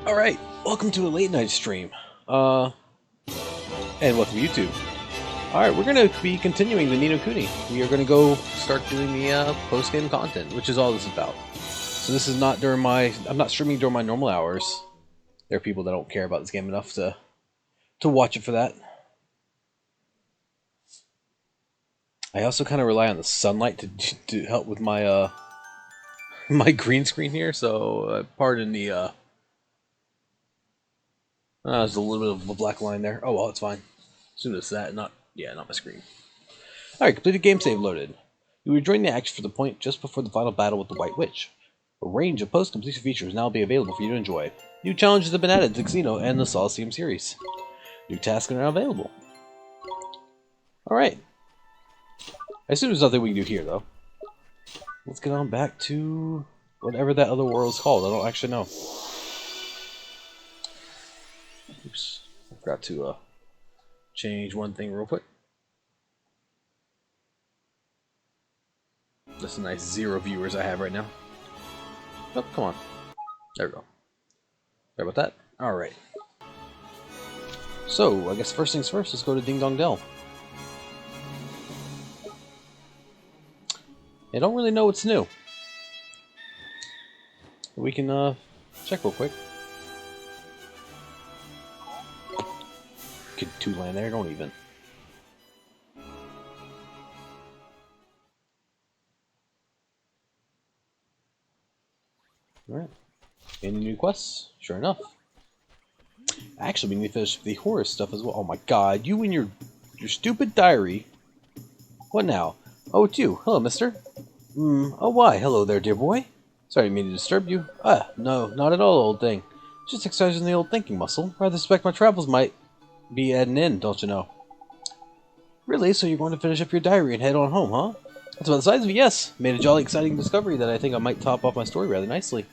Alright, welcome to a late night stream. And welcome to YouTube. Alright, we're going to be continuing the Ni no Kuni. We are going to go start doing the post-game content, which is all this is about. So this is not during I'm not streaming during my normal hours. There are people that don't care about this game enough to watch it for that. I also kind of rely on the sunlight to help with my my green screen here, so pardon the there's a little bit of a black line there. Oh well, it's fine. As soon as that, not my screen. Alright, completed game save loaded. You rejoin the action for the point just before the final battle with the White Witch. A range of post-completion features now be available for you to enjoy. New challenges have been added to Xeno and the Solaceum series. New tasks are now available. Alright. I assume there's nothing we can do here, though. Let's get on back to whatever that other world is called. I don't actually know. Oops. I forgot to change one thing real quick. That's a nice 0 viewers I have right now. Oh, come on. There we go. Sorry about that. Alright. So, I guess first things first, let's go to Ding Dong Dell. I don't really know what's new. We can check real quick. Get 2 land there, don't even. Alright. Any new quests? Sure enough. Actually, we need to finish the horror stuff as well. Oh my god, you and your stupid diary. What now? Oh, it's you. Hello, mister. Oh why? Hello there, dear boy. Sorry, I didn't mean to disturb you. No, not at all, old thing. Just exercising the old thinking muscle. Rather suspect my travels might be at an end, don't you know? Really? So you're going to finish up your diary and head on home, huh? That's about the size of it, yes. Made a jolly exciting discovery that I think I might top off my story rather nicely.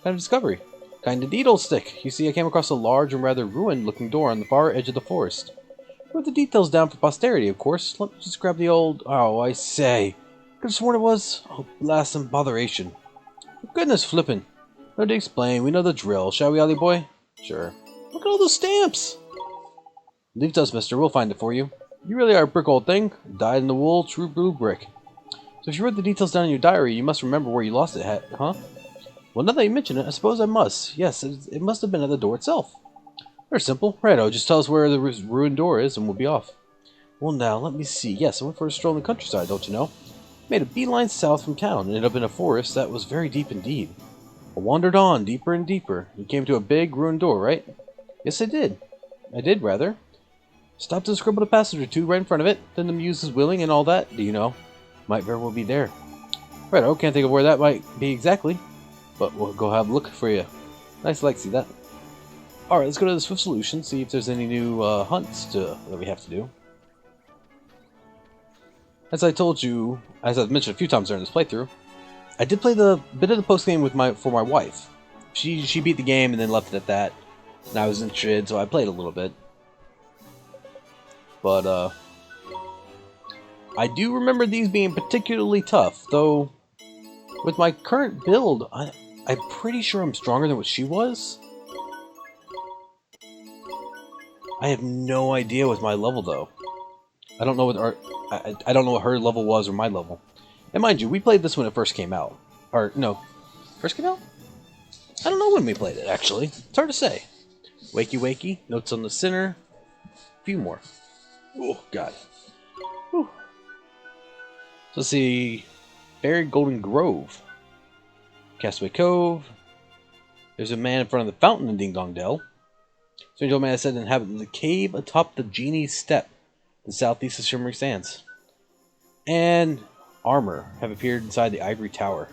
Kind of discovery? Kind indeed, old stick. You see, I came across a large and rather ruined-looking door on the far edge of the forest. Wrote the details down for posterity, of course. Let me just grab the old... Oh, I say. Could have sworn it was... Oh, blast and botheration. For goodness flippin'. No need to explain. We know the drill. Shall we, Ollie boy? Sure. Look at all those stamps! Leave it to us, mister. We'll find it for you. You really are a brick, old thing. Dyed in the wool, true blue brick. So if you wrote the details down in your diary, you must remember where you lost it, huh? Well, now that you mention it, I suppose I must. Yes, it must have been at the door itself. Very simple. Righto, just tell us where the ruined door is, and we'll be off. Well, now, let me see. Yes, I went for a stroll in the countryside, don't you know? Made a beeline south from town, and ended up in a forest that was very deep indeed. I wandered on, deeper and deeper. You came to a big, ruined door, right? Yes, I did. Rather. Stopped and scribbled a passage or two right in front of it. Then the muse is willing and all that, do you know? Might very well be there. Righto, can't think of where that might be exactly. But we'll go have a look for you. Nice like, see that? Alright, let's go to the Swift Solution, see if there's any new hunts that we have to do. As I told you, as I've mentioned a few times during this playthrough, I did play the bit of the post-game with for my wife. She beat the game and then left it at that. And I was interested, so I played a little bit. But, I do remember these being particularly tough, though with my current build, I'm pretty sure I'm stronger than what she was. I have no idea with my level, though. I don't know what I don't know what her level was or my level. And mind you, we played this when it first came out. Or, no. First came out? I don't know when we played it, actually. It's hard to say. Wakey wakey, notes on the center. A few more. Oh, God. Whew. So let's see. Buried Golden Grove. Castaway Cove. There's a man in front of the fountain in Ding Dong Dell. Strange old man said to inhabit the cave atop the Genie's Step, the southeast of Shimmering Sands. And armor have appeared inside the Ivory Tower.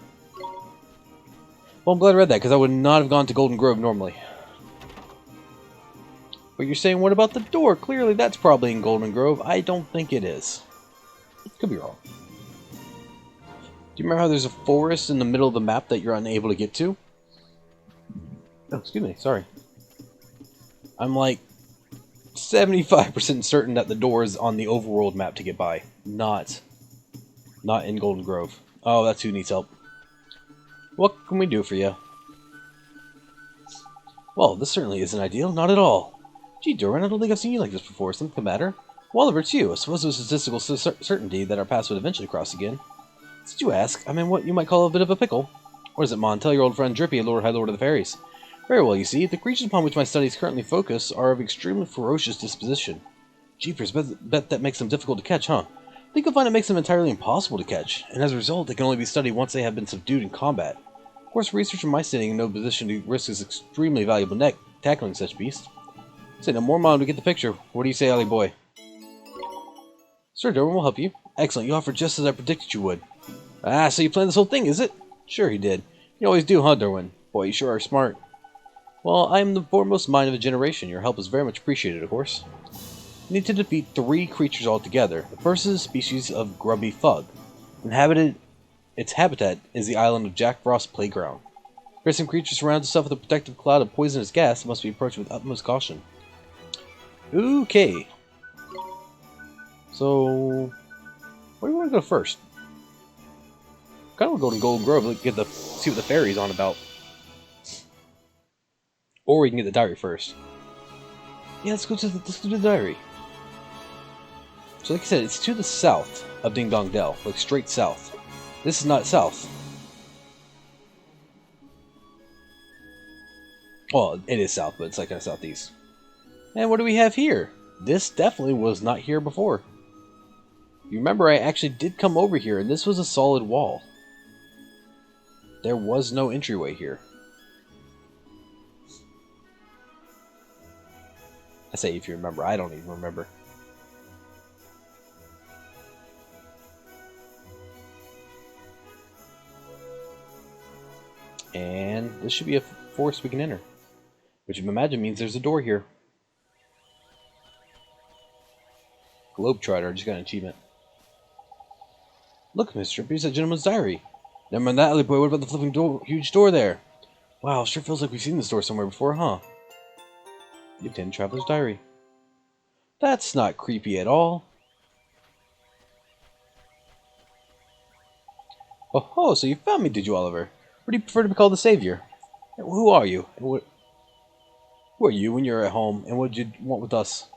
Well, I'm glad I read that, because I would not have gone to Golden Grove normally. But you're saying, what about the door? Clearly that's probably in Golden Grove. I don't think it is. Could be wrong. Do you remember how there's a forest in the middle of the map that you're unable to get to? Oh, excuse me, sorry. I'm like 75% certain that the door is on the overworld map to get by. Not in Golden Grove. Oh, that's who needs help. What can we do for you? Well, this certainly isn't ideal, not at all. Gee, Doran, I don't think I've seen you like this before. Something the matter? Well, Oliver, too. I suppose it was statistical certainty that our paths would eventually cross again. Did you ask? I'm in what you might call a bit of a pickle. What is it, Mon? Tell your old friend Drippy, High Lord of the Fairies. Very well, you see, the creatures upon which my studies currently focus are of extremely ferocious disposition. Jeepers, bet that makes them difficult to catch, huh? I think you'll find it makes them entirely impossible to catch, and as a result, they can only be studied once they have been subdued in combat. Of course, research in my standing in no position to risk is extremely valuable tackling such beasts. Say no more, Mon, we get the picture. What do you say, Ollie boy? Sir, Darwin will help you. Excellent, you offered just as I predicted you would. Ah, so you planned this whole thing, is it? Sure he did. You always do, huh, Darwin? Boy, you sure are smart. Well, I am the foremost mind of a generation. Your help is very much appreciated, of course. You need to defeat 3 creatures altogether. The first is a species of grubby thug. Its habitat is the island of Jack Frost's playground. The fearsome creature surrounds itself with a protective cloud of poisonous gas and must be approached with utmost caution. Okay. So, where do you want to go first? Kind of want to go to Golden Grove and see what the fairy's on about. Or we can get the diary first. Yeah, let's go to the diary. So like I said, it's to the south of Ding Dong Dell, like straight south. This is not south. Well, it is south, but it's like kind of southeast. And what do we have here? This definitely was not here before. You remember I actually did come over here, and this was a solid wall. There was no entryway here. I say if you remember, I don't even remember. And this should be a forest we can enter. Which you imagine means there's a door here. Globetrotter, I just got an achievement. Look, Mr. Here's that gentleman's diary. Never mind that, Alley Boy, what about the flipping huge door there? Wow, sure feels like we've seen this door somewhere before, huh? Lieutenant Traveler's Diary. That's not creepy at all. Oh, so you found me, did you, Oliver? Or do you prefer to be called the Savior? Who are you? Who are you when you're at home, and what did you want with us?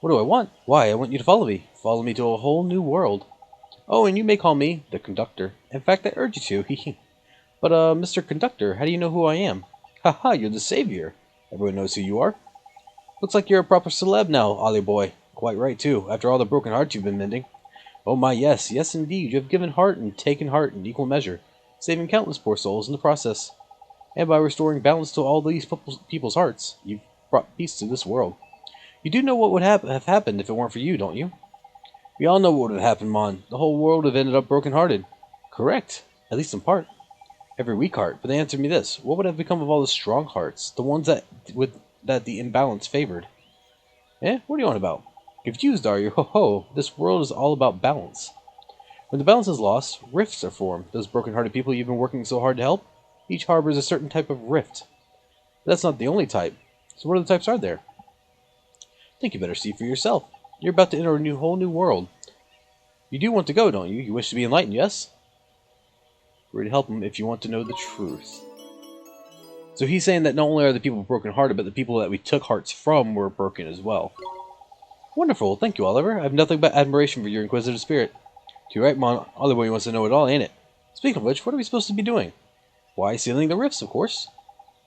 What do I want? Why, I want you to follow me. Follow me to a whole new world. Oh, and you may call me the Conductor. In fact, I urge you to. But, Mr. Conductor, how do you know who I am? Haha, you're the Savior. Everyone knows who you are. Looks like you're a proper celeb now, Ollie boy. Quite right, too, after all the broken hearts you've been mending. Oh my, yes, yes indeed, you have given heart and taken heart in equal measure, saving countless poor souls in the process. And by restoring balance to all these people's hearts, you've brought peace to this world. You do know what would have happened if it weren't for you, don't you? We all know what would have happened, Mon. The whole world would have ended up broken-hearted. Correct, at least in part. Every weak heart, but they answered me this. What would have become of all the strong hearts, the ones that the imbalance favored? Eh, what are you on about? Confused, are you? Ho ho, this world is all about balance. When the balance is lost, rifts are formed. Those broken-hearted people you've been working so hard to help, each harbors a certain type of rift. But that's not the only type. So what other types are there? I think you better see for yourself. You're about to enter a whole new world. You do want to go, don't you? You wish to be enlightened, yes? We're to help him if you want to know the truth. So he's saying that not only are the people broken-hearted, but the people that we took hearts from were broken as well. Wonderful, thank you, Oliver. I have nothing but admiration for your inquisitive spirit. You're right, Mon. Oliver wants to know it all, ain't it? Speaking of which, what are we supposed to be doing? Why, sealing the rifts, of course.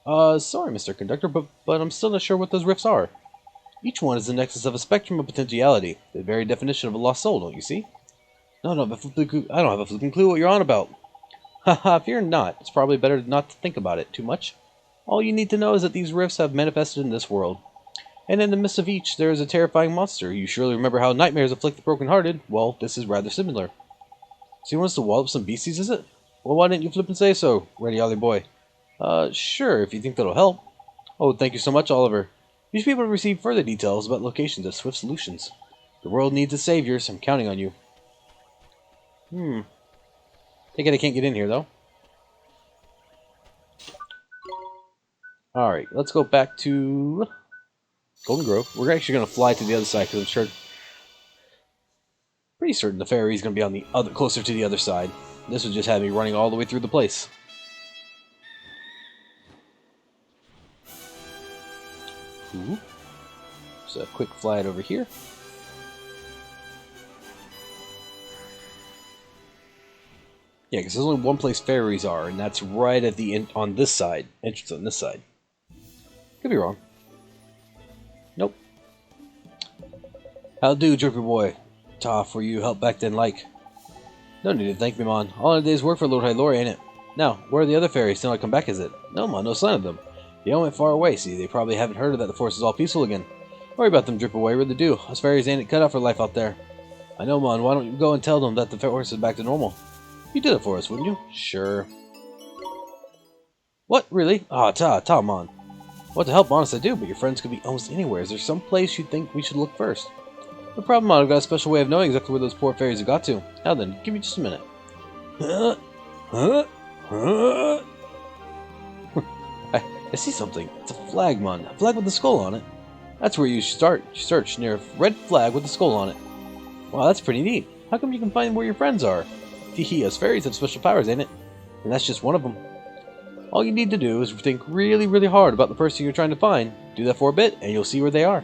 Sorry, Mr. Conductor, but I'm still not sure what those rifts are. Each one is the nexus of a spectrum of potentiality, the very definition of a lost soul, don't you see? No, I don't have a flipping clue what you're on about. Haha, fear not. It's probably better not to think about it too much. All you need to know is that these rifts have manifested in this world. And in the midst of each, there is a terrifying monster. You surely remember how nightmares afflict the broken-hearted? Well, this is rather similar. So you want us to wallop some beasties, is it? Well, why didn't you flip and say so, Ready Ollie boy? Sure, if you think that'll help. Oh, thank you so much, Oliver. You should be able to receive further details about locations of swift solutions. The world needs a savior, so I'm counting on you. Take it I can't get in here, though. Alright, let's go back to Golden Grove. We're actually going to fly to the other side, because I'm pretty certain the ferry's going to be on the closer to the other side. This would just have me running all the way through the place. Ooh. Just a quick flight over here. Yeah, because there's only one place fairies are, and that's right at the on this side. Entrance on this side. Could be wrong. Nope. How'll do, Drippy Boy? Ta, for you help back then, like. No need to thank me, man. All in a day's work for Lord Hylori, ain't it? Now, where are the other fairies? Still not come back, is it? No, man, no sign of them. They all went far away, see, they probably haven't heard that the forest is all peaceful again. Worry about them, Drip Away, really do. Us fairies ain't cut out for life out there. I know, man, why don't you go and tell them that the forest is back to normal? You did it for us, wouldn't you? Sure. What, really? Ah, ta, man. What the help, honest I do, but your friends could be almost anywhere. Is there some place you think we should look first? No problem, man, I've got a special way of knowing exactly where those poor fairies have got to. Now then, give me just a minute. I see something. It's a flag, man. A flag with a skull on it. That's where you start. Search near a red flag with a skull on it. Wow, that's pretty neat. How come you can find where your friends are? Teehee, us fairies have special powers, ain't it? And that's just one of them. All you need to do is think really, really hard about the person you're trying to find. Do that for a bit, and you'll see where they are.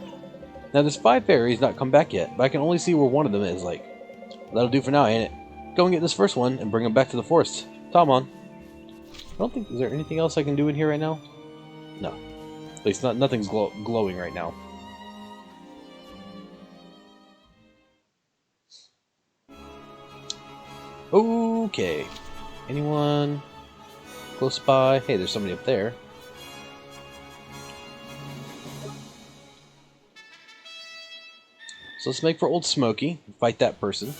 Now, there's 5 fairies not come back yet, but I can only see where one of them is, like. That'll do for now, ain't it? Go and get this first one, and bring him back to the forest. Tom on. I don't think... Is there anything else I can do in here right now? No. At least nothing's glowing right now. Okay. Anyone close by? Hey, there's somebody up there. So let's make for Old Smoky. Fight that person.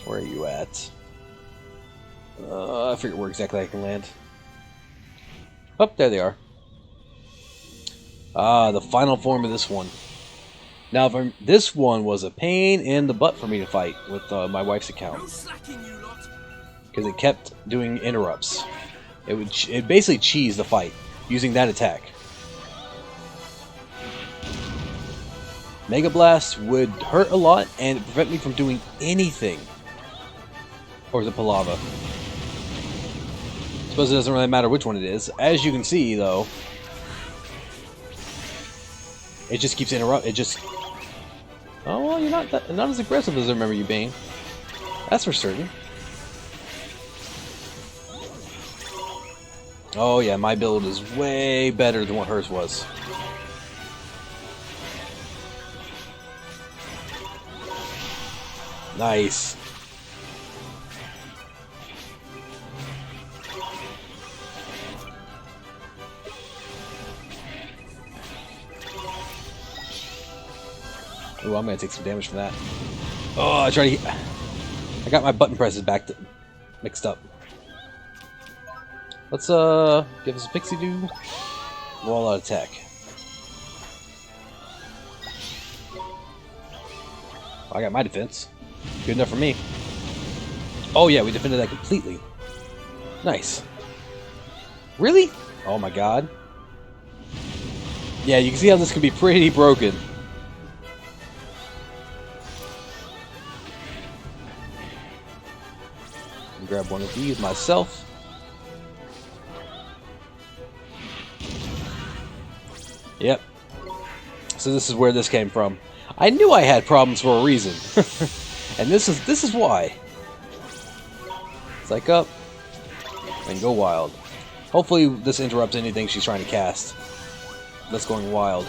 Where are you at? I forget where exactly I can land. Oh, there they are. Ah, the final form of this one. Now, this one was a pain in the butt for me to fight with my wife's account. Because it kept doing interrupts. It basically cheesed the fight using that attack. Mega Blast would hurt a lot and prevent me from doing anything. Or is it Palava? Suppose it doesn't really matter which one it is. As you can see, though, it just keeps interrupting. It just... Oh, well, you're not as aggressive as I remember you being. That's for certain. Oh, yeah, my build is way better than what hers was. Nice. Ooh, I'm gonna take some damage from that. Oh, I got my button presses mixed up. Let's give us a pixie do. Roll out attack. I got my defense. Good enough for me. Oh yeah, we defended that completely. Nice. Really? Oh my god. Yeah, you can see how this can be pretty broken. Grab one of these myself. Yep. So this is where this came from. I knew I had problems for a reason. And this is why. Psych up and go wild. Hopefully this interrupts anything she's trying to cast. That's going wild.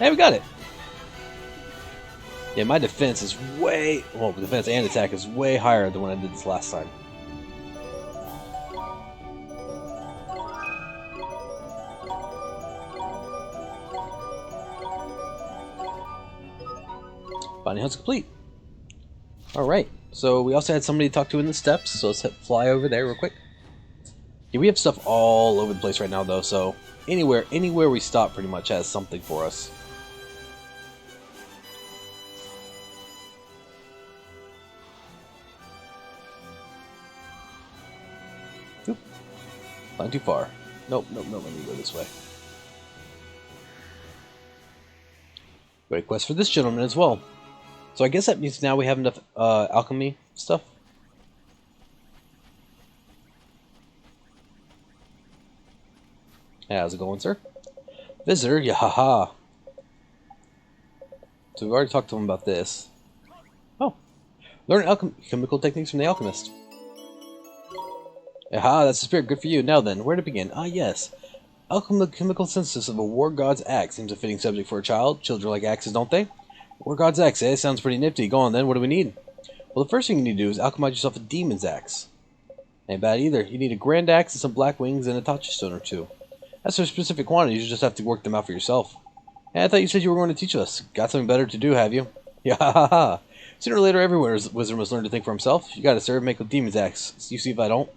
Hey, we got it. Yeah, my defense is way... Well, defense and attack is way higher than when I did this last time. Bounty hunt's complete. Alright, so we also had somebody to talk to in the steps, so let's fly over there real quick. Yeah, we have stuff all over the place right now, though, so anywhere we stop pretty much has something for us. Oop. Not too far. Nope, let me go this way. Got a quest for this gentleman as well. So I guess that means now we have enough alchemy stuff. Hey, how's it going, sir? Visitor? Yeah, haha. So we've already talked to him about this. Oh. Learn alchemical techniques from the alchemist. Aha, that's the spirit. Good for you. Now then, where to begin? Ah, yes. Alchemical synthesis of a war god's axe seems a fitting subject for a child. Children like axes, don't they? War god's axe, eh? Sounds pretty nifty. Go on then, what do we need? Well, the first thing you need to do is alchemize yourself a demon's axe. Ain't bad either. You need a grand axe and some black wings and a touchstone or two. As for specific quantities, you just have to work them out for yourself. Hey, I thought you said you were going to teach us. Got something better to do, have you? Yeah, ha ha ha. Sooner or later, every wizard must learn to think for himself. You gotta, sir, make a demon's axe. You see if I don't?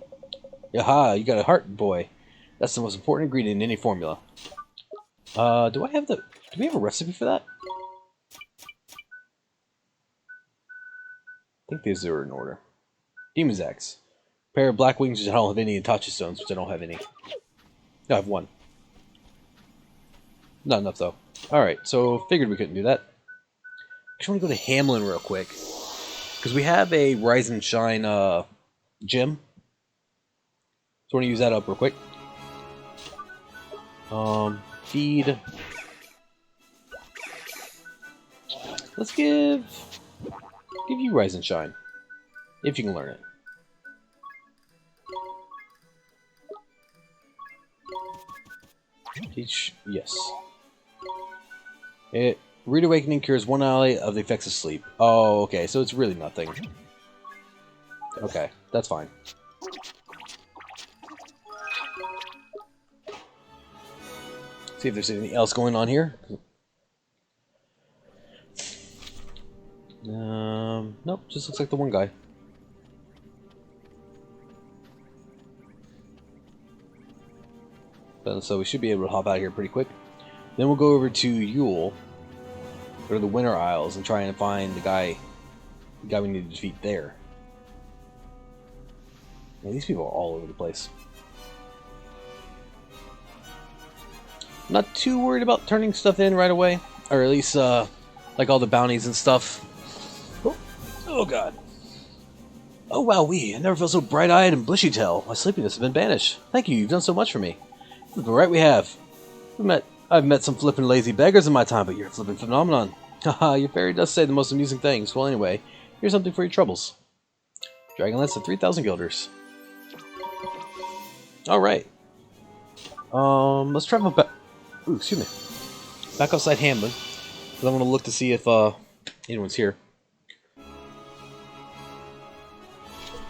Yaha, you got a heart, boy. That's the most important ingredient in any formula. Do we have a recipe for that? I think these are in order. Demon's axe. Pair of black wings, which I don't have any, and touchstones, which I don't have any. No, I have one. Not enough, though. Alright, so figured we couldn't do that. I just want to go to Hamlin real quick. Because we have a Rise and Shine gym. So I want to use that up real quick. Feed. Let's give you Rise and Shine. If you can learn it. Teach, yes. Rude Awakening cures one ally of the effects of sleep. Oh, okay, so it's really nothing. Okay, that's fine. See if there's anything else going on here. Nope, just looks like the one guy. So we should be able to hop out of here pretty quick. Then we'll go over to Yule, go to the Winter Isles, and try and find the guy we need to defeat there. Man, these people are all over the place. I'm not too worried about turning stuff in right away, or at least like all the bounties and stuff. Oh god. Oh wow, I never felt so bright-eyed and bushy-tailed. My sleepiness has been banished. Thank you, you've done so much for me. Flippin' right we have. I've met some flippin' lazy beggars in my time, but you're a flippin' phenomenon. Haha, your fairy does say the most amusing things. Well anyway, here's something for your troubles. Dragonlance of 3,000 guilders. Alright. Let's travel back. Ooh, excuse me. Back outside Hamlin. Because I want to look to see if anyone's here.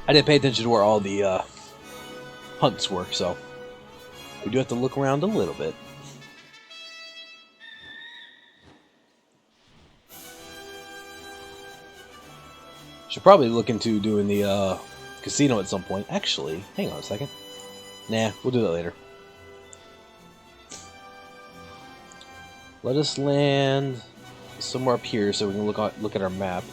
I didn't pay attention to where all the hunts were, so we do have to look around a little bit. Should probably look into doing the casino at some point. Actually, hang on a second. Nah, we'll do that later. Let us land somewhere up here so we can look at our map.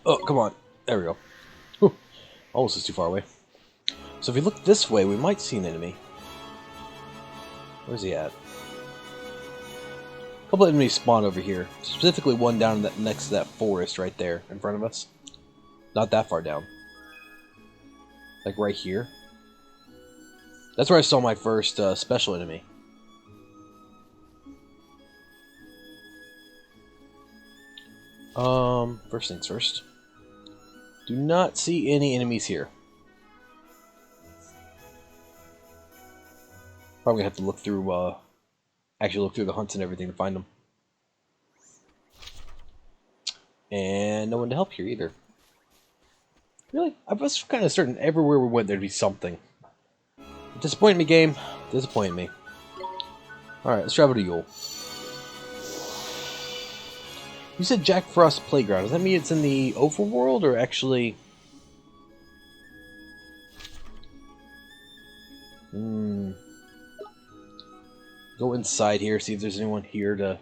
Oh, come on. There we go. Whew. Almost is too far away. So if we look this way, we might see an enemy. Where's he at? A couple of enemies spawn over here. Specifically one down next to that forest right there in front of us. Not that far down. Like right here. That's where I saw my first special enemy. First things first. Do not see any enemies here. Probably gonna have to look through, actually look through the hunts and everything to find them. And no one to help here either. Really? I was kind of certain everywhere we went there'd be something. Disappointed me, game. Disappointed me. Alright, let's travel to Yule. You said Jack Frost Playground. Does that mean it's in the overworld or actually... Go inside here, see if there's anyone here to...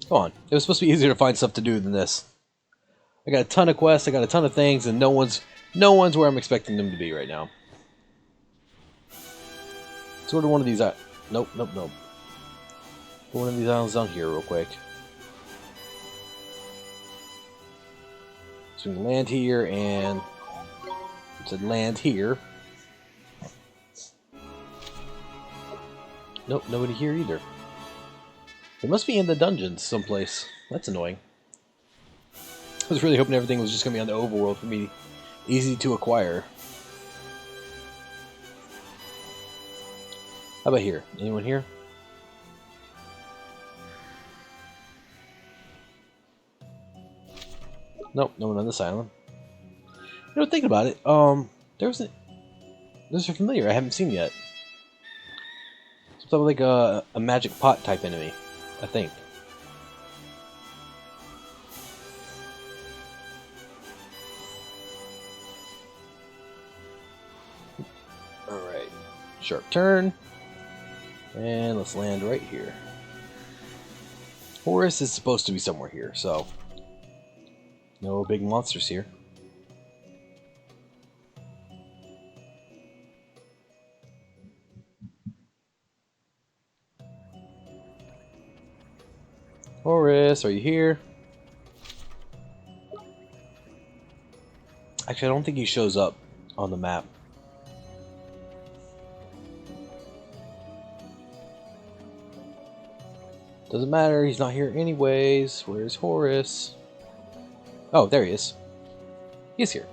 Come on. It was supposed to be easier to find stuff to do than this. I got a ton of quests, I got a ton of things, and no one's where I'm expecting them to be right now. Let's go to one of these... Nope. One of these islands down here real quick. So we can land here and it said land here. Nope, nobody here either. They must be in the dungeons someplace. That's annoying. I was really hoping everything was just going to be on the overworld for me. Easy to acquire. How about here? Anyone here? Nope, no one on this island. You know, thinking about it, there's a familiar I haven't seen yet. Something like a magic pot type enemy, I think. Alright, sharp turn. And let's land right here. Horus is supposed to be somewhere here, so no big monsters here. Horus, are you here? Actually, I don't think he shows up on the map. Doesn't matter, he's not here anyways. Where's Horus? Oh, there he is. He's here.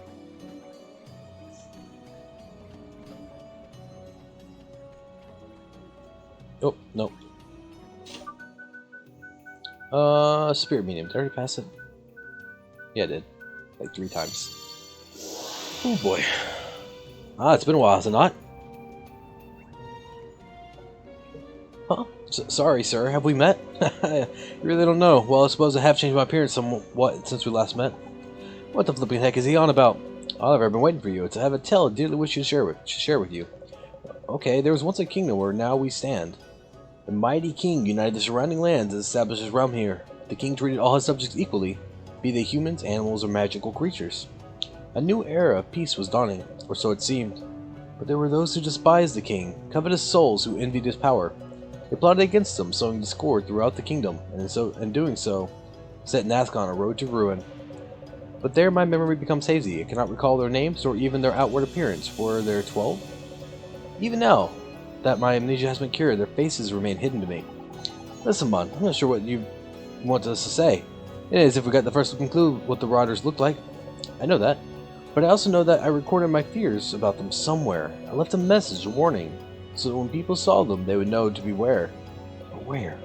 Oh, no. Spirit medium. Did I already pass it? Yeah, I did. Like 3 times. Oh boy. Ah, it's been a while, has it not? Huh? Sorry, sir. Have we met? You really don't know. Well, I suppose I have changed my appearance somewhat since we last met. What the flipping heck is he on about? Oliver, I've been waiting for you. It's I have a tale I dearly wish to share with you. Okay, there was once a kingdom where now we stand. The mighty king united the surrounding lands and established his realm here. The king treated all his subjects equally, be they humans, animals, or magical creatures. A new era of peace was dawning, or so it seemed. But there were those who despised the king, covetous souls who envied his power. They plotted against him, sowing discord throughout the kingdom, and in doing so, set Nazca on a road to ruin. But there my memory becomes hazy. I cannot recall their names or even their outward appearance. Were there 12? Even now that my amnesia has been cured, their faces remain hidden to me. Listen, Mon, I'm not sure what you want us to say. It is if we got the first looking clue what the Marauders looked like. I know that. But I also know that I recorded my fears about them somewhere. I left a message, a warning, so that when people saw them, they would know to beware. But where?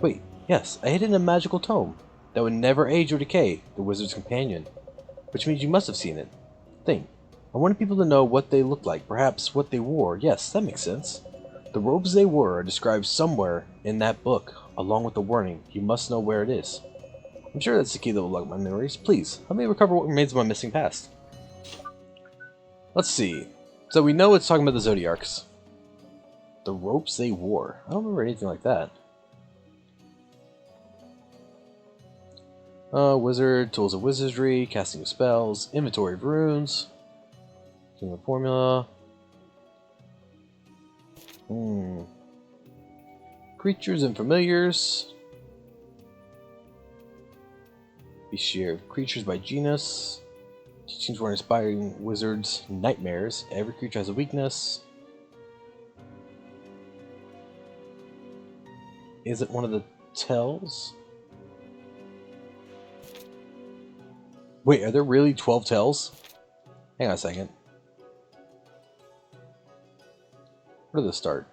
Wait, yes, I hid in a magical tome that would never age or decay, the wizard's companion. Which means you must have seen it. Think. I wanted people to know what they looked like, perhaps what they wore. Yes, that makes sense. The robes they wore are described somewhere in that book, along with the warning. You must know where it is. I'm sure that's the key that will unlock my memories. Please, help me recover what remains of my missing past. Let's see. So we know it's talking about the Zodiarchs. The ropes they wore. I don't remember anything like that. Wizard, tools of wizardry, casting of spells, inventory of runes, the formula. Creatures and familiars. Be shared. Creatures by genus. Teachings for inspiring wizards' nightmares. Every creature has a weakness. Is it one of the tells? Wait, are there really 12 tells? Hang on a second. Where did this start?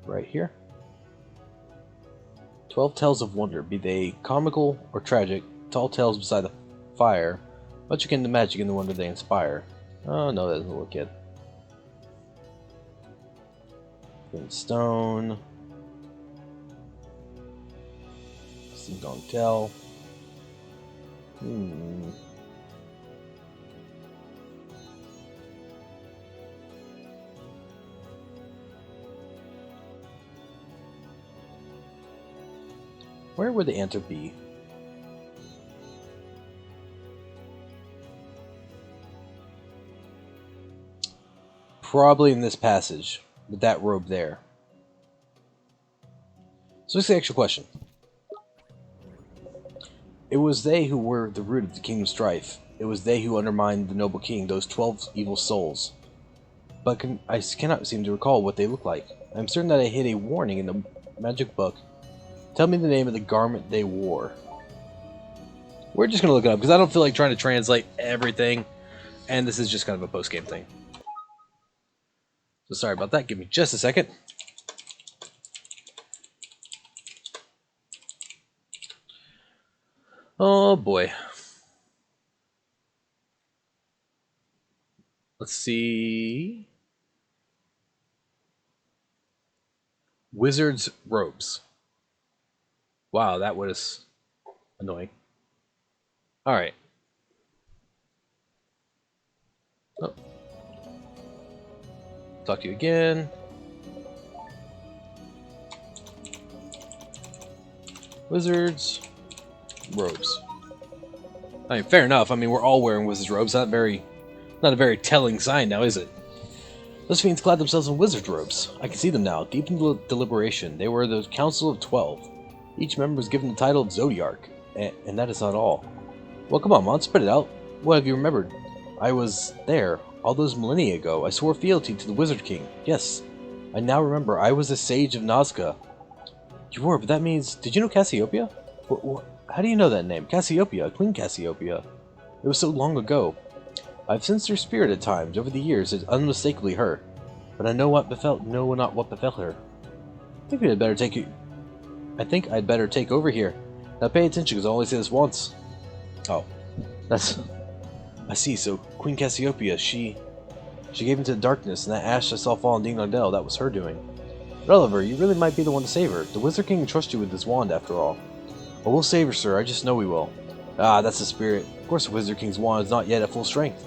Right here. 12 tales of wonder, be they comical or tragic, tall tales beside the fire, much akin to magic and the wonder they inspire. Oh no, that doesn't look good. Green stone. Dong tell. Where would the answer be? Probably in this passage, with that robe there. So what's the actual question? It was they who were the root of the kingdom's strife. It was they who undermined the noble king, those 12 evil souls. But I cannot seem to recall what they look like. I'm certain that I hid a warning in the magic book. Tell me the name of the garment they wore. We're just going to look it up, because I don't feel like trying to translate everything, and this is just kind of a post-game thing. So sorry about that. Give me just a second. Oh boy. Let's see. Wizard's robes. Wow, that was annoying. Alright. Oh. Talk to you again. Wizards robes. I mean, fair enough. I mean, we're all wearing wizards robes. Not a very telling sign now, is it? Those fiends clad themselves in wizard robes. I can see them now, deep in deliberation. They were the Council of 12. Each member was given the title of Zodiarch, and that is not all. Well, come on, Mon, spit it out. What have you remembered? I was there, all those millennia ago. I swore fealty to the Wizard King. Yes, I now remember. I was a sage of Nazca. You were, but that means... Did you know Cassiopeia? How do you know that name? Cassiopeia, Queen Cassiopeia. It was so long ago. I've sensed her spirit at times. Over the years, it's unmistakably her. But I know not what befell her. I think I'd better take over here. Now pay attention, because I only say this once. Oh, that's... I see. So Queen Cassiopeia, she gave into the darkness, and that ash I saw fall on Ding Dong Dell, that was her doing. But Oliver, you really might be the one to save her. The Wizard King trusts you with his wand, after all. Well, we'll save her, sir. I just know we will. Ah, that's the spirit. Of course, the Wizard King's wand is not yet at full strength.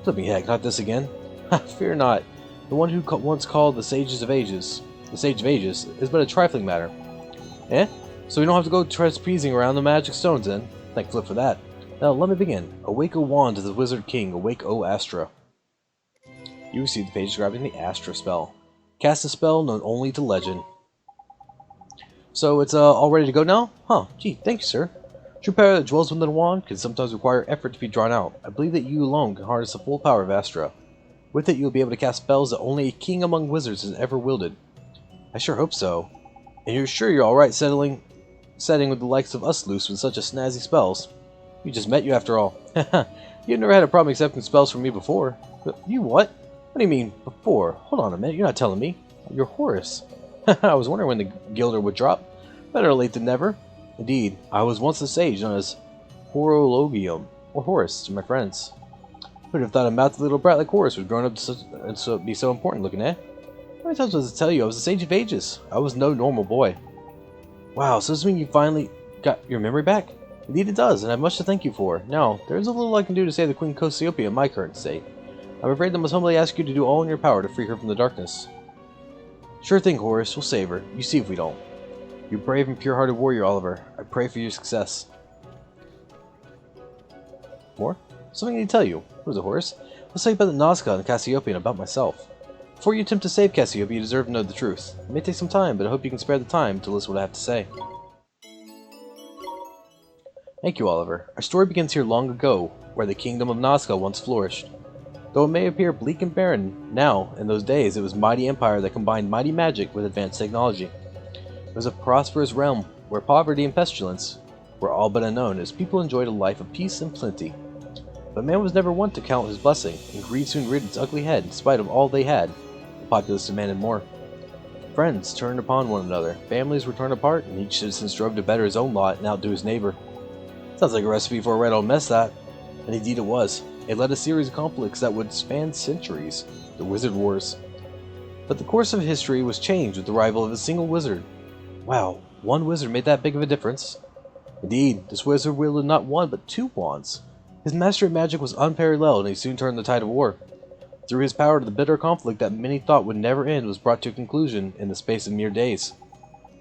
Flipping heck, not this again. Fear not. The one who once called the Sage of Ages, is but a trifling matter. Eh? So we don't have to go trapezing around the magic stones then? Thank Flip for that. Now, let me begin. Awake, O wand to the Wizard King. Awake, O Astra. You received the page describing the Astra spell. Cast a spell known only to legend. So it's all ready to go now? Huh, gee, thank you, sir. True power that dwells within a wand can sometimes require effort to be drawn out. I believe that you alone can harness the full power of Astra. With it, you'll be able to cast spells that only a king among wizards has ever wielded. I sure hope so. And you're sure you're alright setting with the likes of us loose with such a snazzy spells? We just met you after all. You've never had a problem accepting spells from me before. You what? What do you mean, before? Hold on a minute, you're not telling me. You're Horace. I was wondering when the Gilder would drop. Better late than never. Indeed, I was once a sage known as Horologium, or Horace to my friends. Who would have thought a mouthy little brat like Horace would grown up to be so important looking, eh? How many times was I tell you I was a sage of ages? I was no normal boy. Wow, so does this mean you finally got your memory back? Indeed it does, and I have much to thank you for. Now, there is a little I can do to save the Queen Cassiopeia in my current state. I'm afraid I must humbly ask you to do all in your power to free her from the darkness. Sure thing, Horace, we'll save her. You see if we don't. You brave and pure-hearted warrior, Oliver. I pray for your success. More? Something I need to tell you. What is it, Horace? Let's tell you about the Nazca and Cassiopeia and about myself. Before you attempt to save Cassiopeia, you deserve to know the truth. It may take some time, but I hope you can spare the time to listen to what I have to say. Thank you, Oliver. Our story begins here long ago, where the kingdom of Nazca once flourished. Though it may appear bleak and barren, now, in those days, it was a mighty empire that combined mighty magic with advanced technology. It was a prosperous realm, where poverty and pestilence were all but unknown, as people enjoyed a life of peace and plenty. But man was never one to count his blessing, and greed soon reared its ugly head. In spite of all they had, the populace demanded more. Friends turned upon one another, families were torn apart, and each citizen strove to better his own lot and outdo his neighbor. Sounds like a recipe for a right old mess, that. And indeed it was. It led a series of conflicts that would span centuries, the Wizard Wars. But the course of history was changed with the arrival of a single wizard. Wow, one wizard made that big of a difference. Indeed, this wizard wielded not one but two wands. His mastery of magic was unparalleled, and he soon turned the tide of war. Through his power, the bitter conflict that many thought would never end was brought to a conclusion in the space of mere days.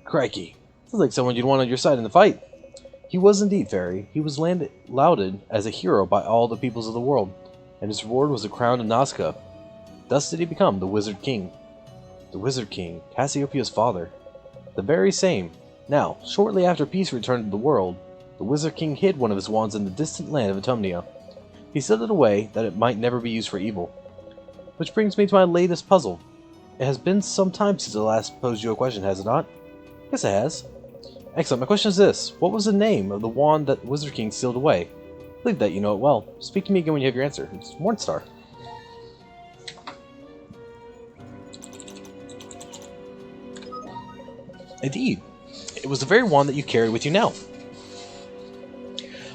Crikey, sounds like someone you'd want on your side in the fight. He was indeed fairy. He was lauded as a hero by all the peoples of the world, and his reward was the crown of Nazca. Thus did he become the Wizard King. The Wizard King, Cassiopeia's father. The very same. Now, shortly after peace returned to the world, The Wizard King hid one of his wands in the distant land of Atomnia. He sealed it away that it might never be used for evil. Which brings me to my latest puzzle. It has been some time since I last posed you a question, has it not? Yes, it has. Excellent. My question is this. What was the name of the wand that Wizard King sealed away? I believe that you know it well. Speak to me again when you have your answer. It's Mornstar. Indeed. It was the very wand that you carry with you now.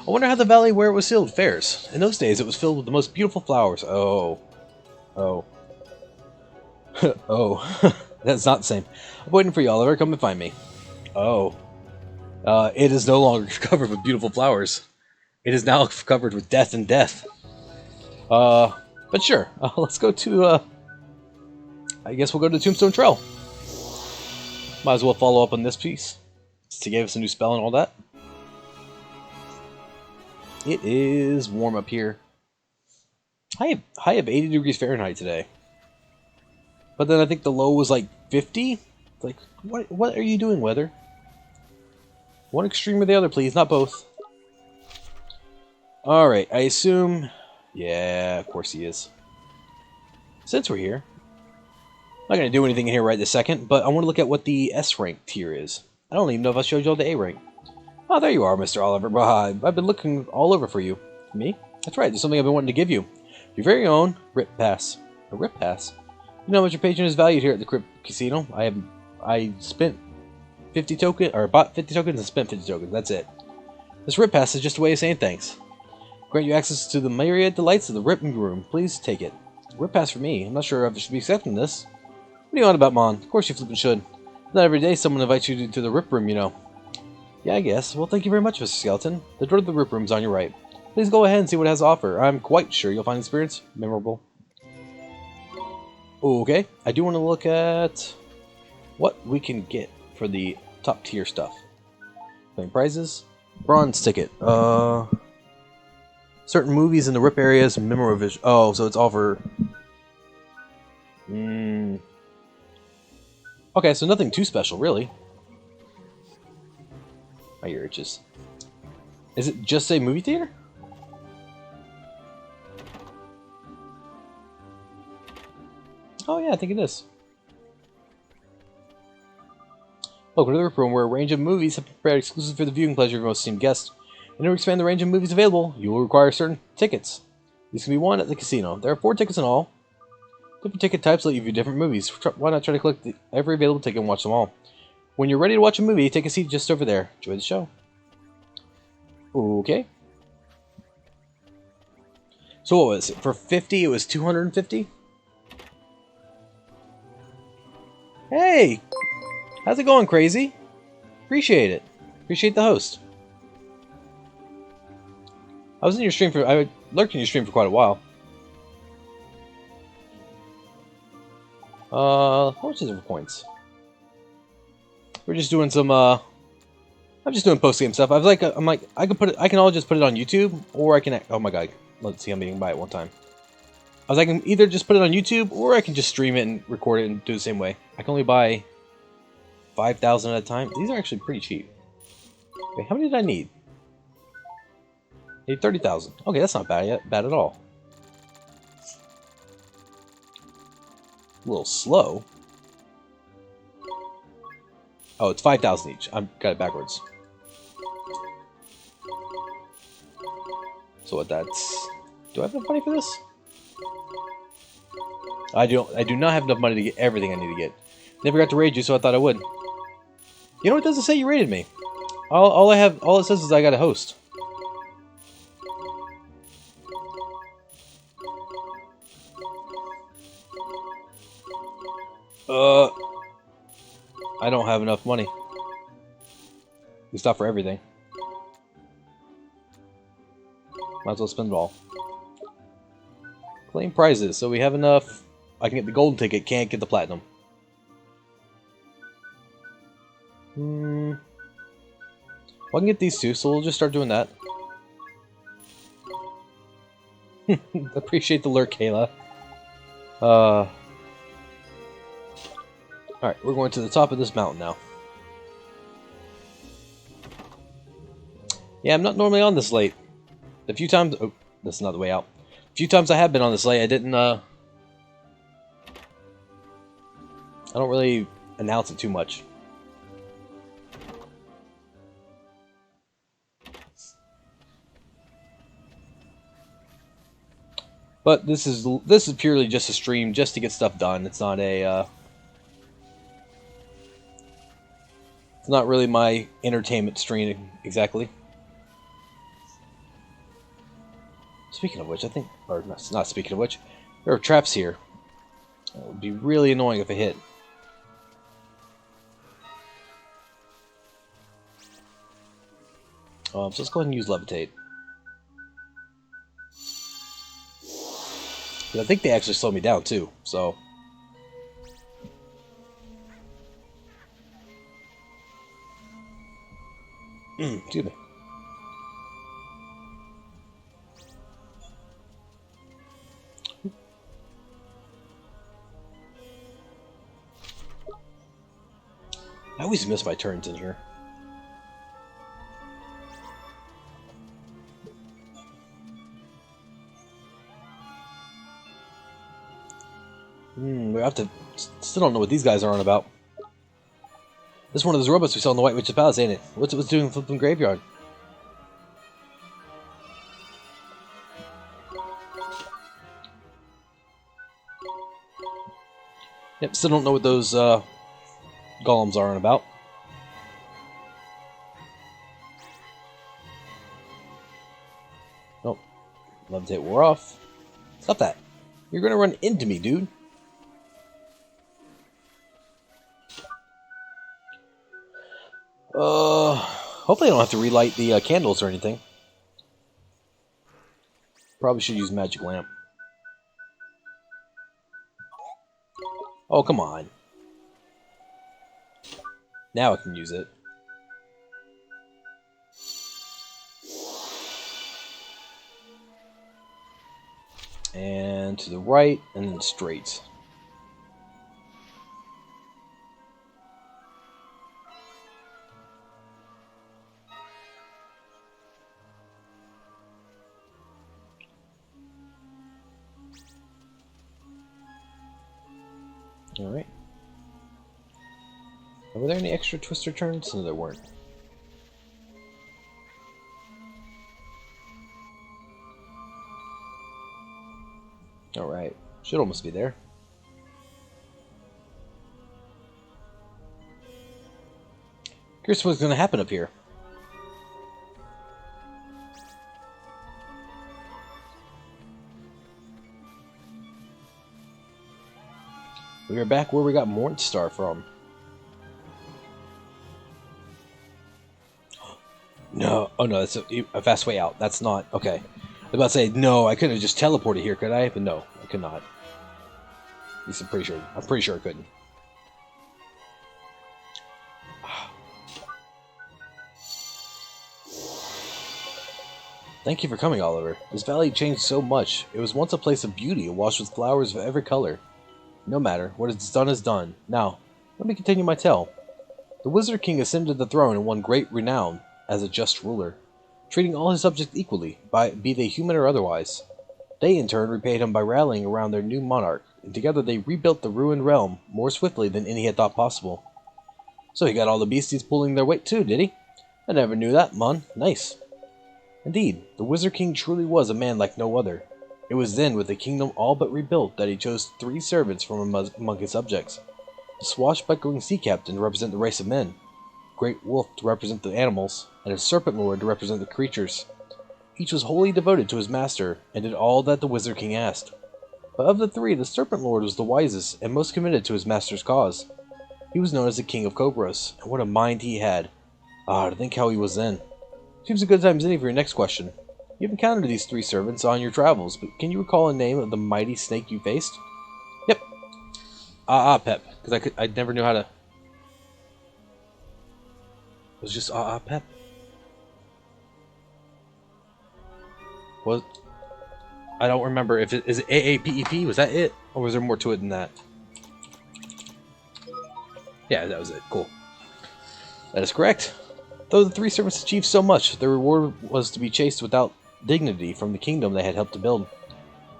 I wonder how the valley where it was sealed fares. In those days, it was filled with the most beautiful flowers. Oh. Oh. Oh. That's not the same. I'm waiting for you, Oliver. Come and find me. Oh. It is no longer covered with beautiful flowers. It is now covered with death and death. But sure. Let's go to, I guess we'll go to Tombstone Trail. Might as well follow up on this piece. Since he gave us a new spell and all that. It is warm up here. High of 80 degrees Fahrenheit today. But then I think the low was like 50? Like, what are you doing, weather? One extreme or the other, please, not both. Alright, I assume... Yeah, of course he is. Since we're here, I'm not going to do anything in here right this second, but I want to look at what the S rank tier is. I don't even know if I showed you all the A rank. Oh, there you are, Mr. Oliver. I've been looking all over for you. Me? That's right, there's something I've been wanting to give you. Your very own Rip Pass. A Rip Pass? You know how much your patron is valued here at the Crypt Casino? I spent 50 tokens, or bought 50 tokens and spent 50 tokens. That's it. This Rip Pass is just a way of saying thanks. Grant you access to the myriad delights of the Rip Room. Please take it. Rip Pass for me. I'm not sure if I should be accepting this. What are you on about, Mon? Of course you flippin' should. Not every day someone invites you to the Rip Room, you know. Yeah, I guess. Well, thank you very much, Mr. Skeleton. The door to the Rip Room is on your right. Please go ahead and see what it has to offer. I'm quite sure you'll find the experience memorable. Okay, I do want to look at what we can get for the top tier stuff. Playing prizes. Bronze ticket. Certain movies in the RIP areas, Memorovision. Oh, so it's all for... Okay, so nothing too special, really. My ear itches. Is it just a movie theater? Oh yeah, I think it is. Welcome to the RIP Room, where a range of movies have been prepared exclusive for the viewing pleasure of your most esteemed guests. In order to expand the range of movies available, you will require certain tickets. These can be won at the casino. There are 4 tickets in all. Different ticket types let you view different movies. Why not try to collect every available ticket and watch them all? When you're ready to watch a movie, take a seat just over there. Enjoy the show. Okay. So what was it? For 50, it was 250? Hey! How's it going, Crazy? Appreciate it. Appreciate the host. I was in your stream I lurked in your stream for quite a while. How much is it for points? We're just doing some, I'm just doing post-game stuff. I'm like, I can all just put it on YouTube, or I can, oh my god, let's see, I'm being by at one time. I can either just put it on YouTube, or I can just stream it and record it and do the same way. I can only buy 5,000 at a time. These are actually pretty cheap. Okay, how many did I need? I need 30,000. Okay, that's not bad at all. A little slow. Oh, it's 5,000 each. I've got it backwards. So what that's... Do I have enough money for this? I do not have enough money to get everything I need to get. Never got to raid you, so I thought I would. You know, it doesn't say you raided me. All it says is I got a host. I don't have enough money. We stop for everything. Might as well spend it all. Claim prizes, so we have enough. I can get the golden ticket, can't get the platinum. Well, I can get these two, so we'll just start doing that. Appreciate the lurk, Kayla. Alright, we're going to the top of this mountain now. Yeah, I'm not normally on this late. The few times... Oh, that's not the way out. A few times I have been on this late, I didn't, I don't really announce it too much. But this is purely just a stream, just to get stuff done. It's not a, it's not really my entertainment stream, exactly. Speaking of which, I think... Or, not speaking of which, there are traps here. It would be really annoying if it hit. So let's go ahead and use Levitate. But I think they actually slowed me down, too, so... Excuse me. I always miss my turns in here. We have to... Still don't know what these guys are on about. This is one of those robots we saw in the White Witch's Palace, ain't it? What's it doing in flipping graveyard? Yep, still don't know what those golems are on about. Nope. Levitate wore off. Stop that. You're gonna run into me, dude. Hopefully I don't have to relight the candles or anything. Probably should use magic lamp. Oh, come on. Now I can use it. And to the right, and then straight. Alright. Were there any extra twister turns? No, there weren't. Alright. Should almost be there. Curious what's going to happen up here. We are back where we got Mornstar from. No. Oh, no. That's a fast way out. That's not... Okay. I was about to say, no, I couldn't have just teleported here, could I? But no, I could not. At least I'm pretty sure I couldn't. Thank you for coming, Oliver. This valley changed so much. It was once a place of beauty, awash with flowers of every color. No matter, what is done is done. Now, let me continue my tale. The Wizard King ascended the throne and won great renown as a just ruler, treating all his subjects equally, be they human or otherwise. They, in turn, repaid him by rallying around their new monarch, and together they rebuilt the ruined realm more swiftly than any had thought possible. So he got all the beasties pulling their weight too, did he? I never knew that, mon. Nice. Indeed, the Wizard King truly was a man like no other. It was then, with the kingdom all but rebuilt, that he chose 3 servants from among his subjects. A swashbuckling sea captain to represent the race of men, a great wolf to represent the animals, and a serpent lord to represent the creatures. Each was wholly devoted to his master, and did all that the Wizard King asked. But of the 3, the serpent lord was the wisest, and most committed to his master's cause. He was known as the King of Cobras, and what a mind he had. Ah, to think how he was then. Seems a good time as any for your next question. You've encountered these 3 servants on your travels, but can you recall a name of the mighty snake you faced? Yep. Pep, because I never knew how to... It was just Pep. What? I don't remember if it is it AAPEP. Was that it, or was there more to it than that? Yeah, that was it. Cool. That is correct. Though the three servants achieved so much, their reward was to be chased without dignity from the kingdom they had helped to build.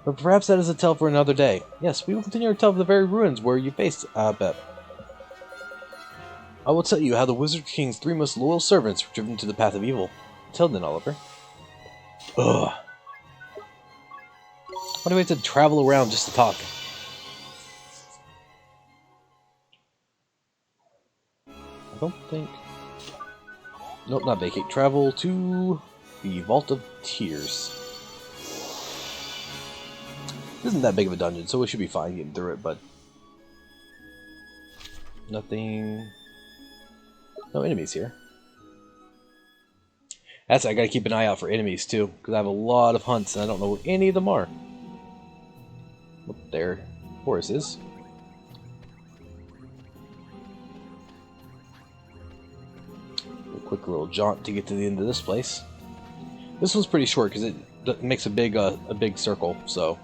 But perhaps that is a tale for another day. Yes, we will continue our tale of the very ruins where you faced Abep. I will tell you how the Wizard King's three most loyal servants were driven to the path of evil. Till then, Oliver. Ugh. Why do we have to travel around just to talk? I don't think... Nope, not vacate. Travel to the Vault of Tears. This isn't that big of a dungeon, so we should be fine getting through it, but... Nothing... No enemies here. I gotta keep an eye out for enemies, too, because I have a lot of hunts, and I don't know where any of them are. Oh, there. Horse is. A quick little jaunt to get to the end of this place. This one's pretty short, because it makes a big circle, so...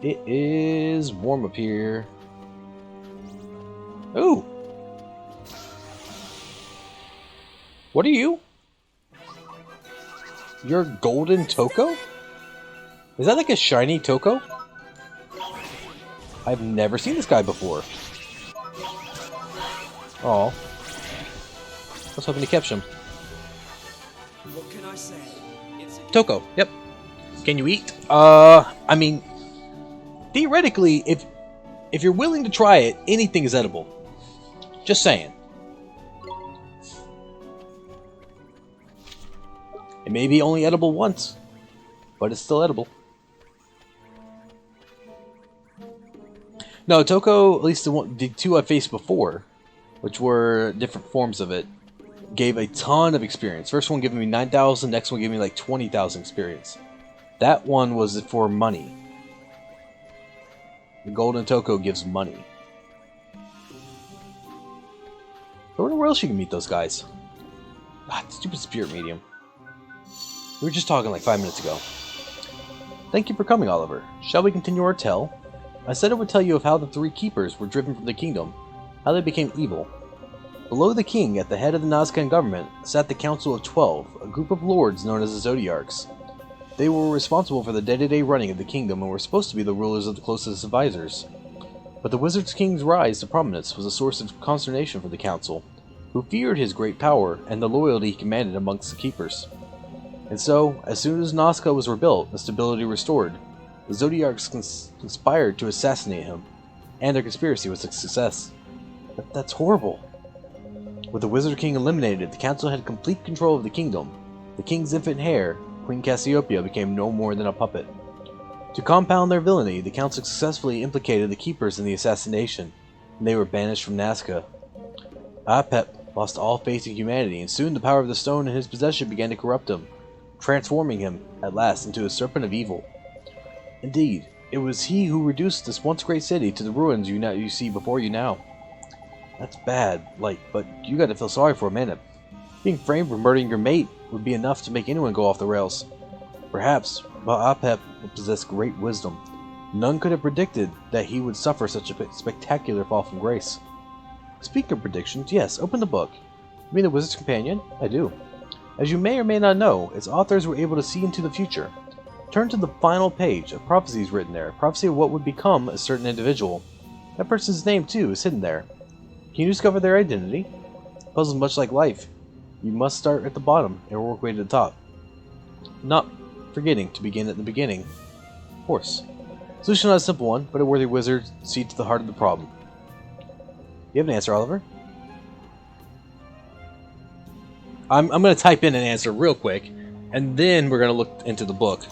It is warm up here. Ooh! What are you? You're golden Toko? Is that like a shiny Toko? I've never seen this guy before. Oh. I was hoping to catch him. What can I say? Toko, yep. Can you eat? I mean, theoretically, if you're willing to try it, anything is edible. Just saying. It may be only edible once, but it's still edible. No, Toko, at least the two I faced before, which were different forms of it, gave a ton of experience. First one giving me 9,000, next one gave me like 20,000 experience. That one was for money. The golden Toko gives money. I wonder where else you can meet those guys. Ah, stupid spirit medium. We were just talking like 5 minutes ago. Thank you for coming, Oliver. Shall we continue our tale? I said I would tell you of how the three keepers were driven from the kingdom, how they became evil. Below the king, at the head of the Nazcan government, sat the Council of 12, a group of lords known as the Zodiarchs. They were responsible for the day-to-day running of the kingdom and were supposed to be the rulers of the closest advisors. But the Wizard King's rise to prominence was a source of consternation for the Council, who feared his great power and the loyalty he commanded amongst the keepers. And so, as soon as Nazca was rebuilt and stability restored, the Zodiarchs conspired to assassinate him, and their conspiracy was a success. But that's horrible. With the Wizard King eliminated, the Council had complete control of the kingdom. The king's infant heir, Queen Cassiopeia, became no more than a puppet. To compound their villainy, the Council successfully implicated the Keepers in the assassination, and they were banished from Nazca. Apep lost all faith in humanity, and soon the power of the stone in his possession began to corrupt him, transforming him, at last, into a serpent of evil. Indeed, it was he who reduced this once great city to the ruins you see before you now. That's bad, but you gotta feel sorry for a minute. Being framed for murdering your mate would be enough to make anyone go off the rails. Perhaps, but Apep would possess great wisdom. None could have predicted that he would suffer such a spectacular fall from grace. Speaking of predictions, yes, open the book. You mean the Wizard's Companion? I do. As you may or may not know, its authors were able to see into the future. Turn to the final page. A prophecy is written there. A prophecy of what would become a certain individual. That person's name, too, is hidden there. Can you discover their identity? Puzzles much like life. You must start at the bottom and work way to the top. Not forgetting to begin at the beginning. Of course. Solution not a simple one, but a worthy wizard sees to the heart of the problem. You have an answer, Oliver? I'm going to type in an answer real quick, and then we're going to look into the book.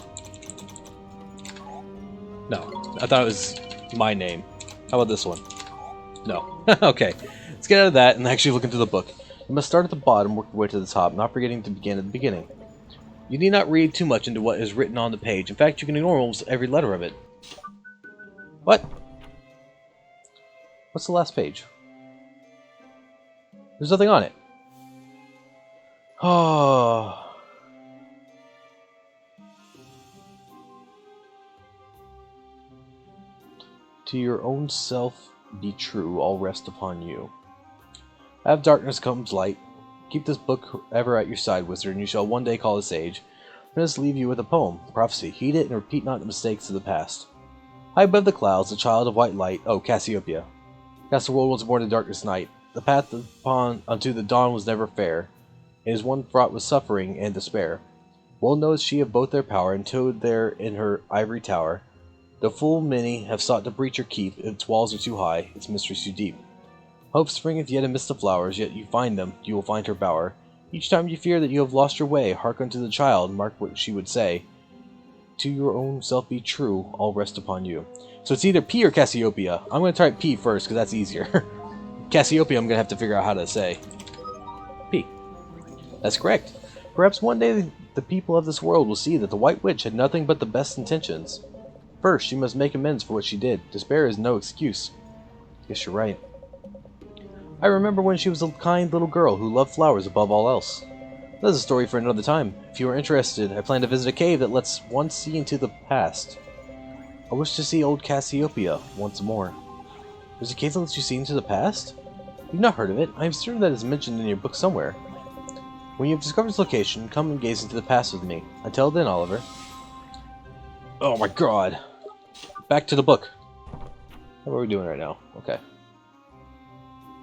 No, I thought it was my name. How about this one? No. Okay, let's get out of that and actually look into the book. You must start at the bottom, work your way to the top, not forgetting to begin at the beginning. You need not read too much into what is written on the page. In fact, you can ignore almost every letter of it. What? What's the last page? There's nothing on it. Oh. To your own self be true, all rest upon you. Out of darkness comes light. Keep this book ever at your side, wizard, and you shall one day call a sage. Let us leave you with a poem, prophecy. Heed it and repeat not the mistakes of the past. High above the clouds, the child of white light, oh, Cassiopeia. Cast the world once more to darkness night. The path unto the dawn was never fair. It is one fraught with suffering and despair. Well knows she of both their power, entombed there in her ivory tower. The full many have sought to breach or keep, its walls are too high, its mysteries too deep. Hope springeth yet amidst the flowers, yet you find them, you will find her bower. Each time you fear that you have lost your way, hark unto the child, mark what she would say. To your own self be true, all rest upon you. So it's either P or Cassiopeia. I'm going to try P first, because that's easier. Cassiopeia I'm going to have to figure out how to say. P. That's correct. Perhaps one day the people of this world will see that the White Witch had nothing but the best intentions. First, she must make amends for what she did. Despair is no excuse. Guess you're right. I remember when she was a kind little girl who loved flowers above all else. That's a story for another time. If you are interested, I plan to visit a cave that lets one see into the past. I wish to see old Cassiopeia once more. There's a cave that lets you see into the past? You've not heard of it. I am certain that it's mentioned in your book somewhere. When you have discovered its location, come and gaze into the past with me. Until then, Oliver. Oh my god. Back to the book. What are we doing right now? Okay.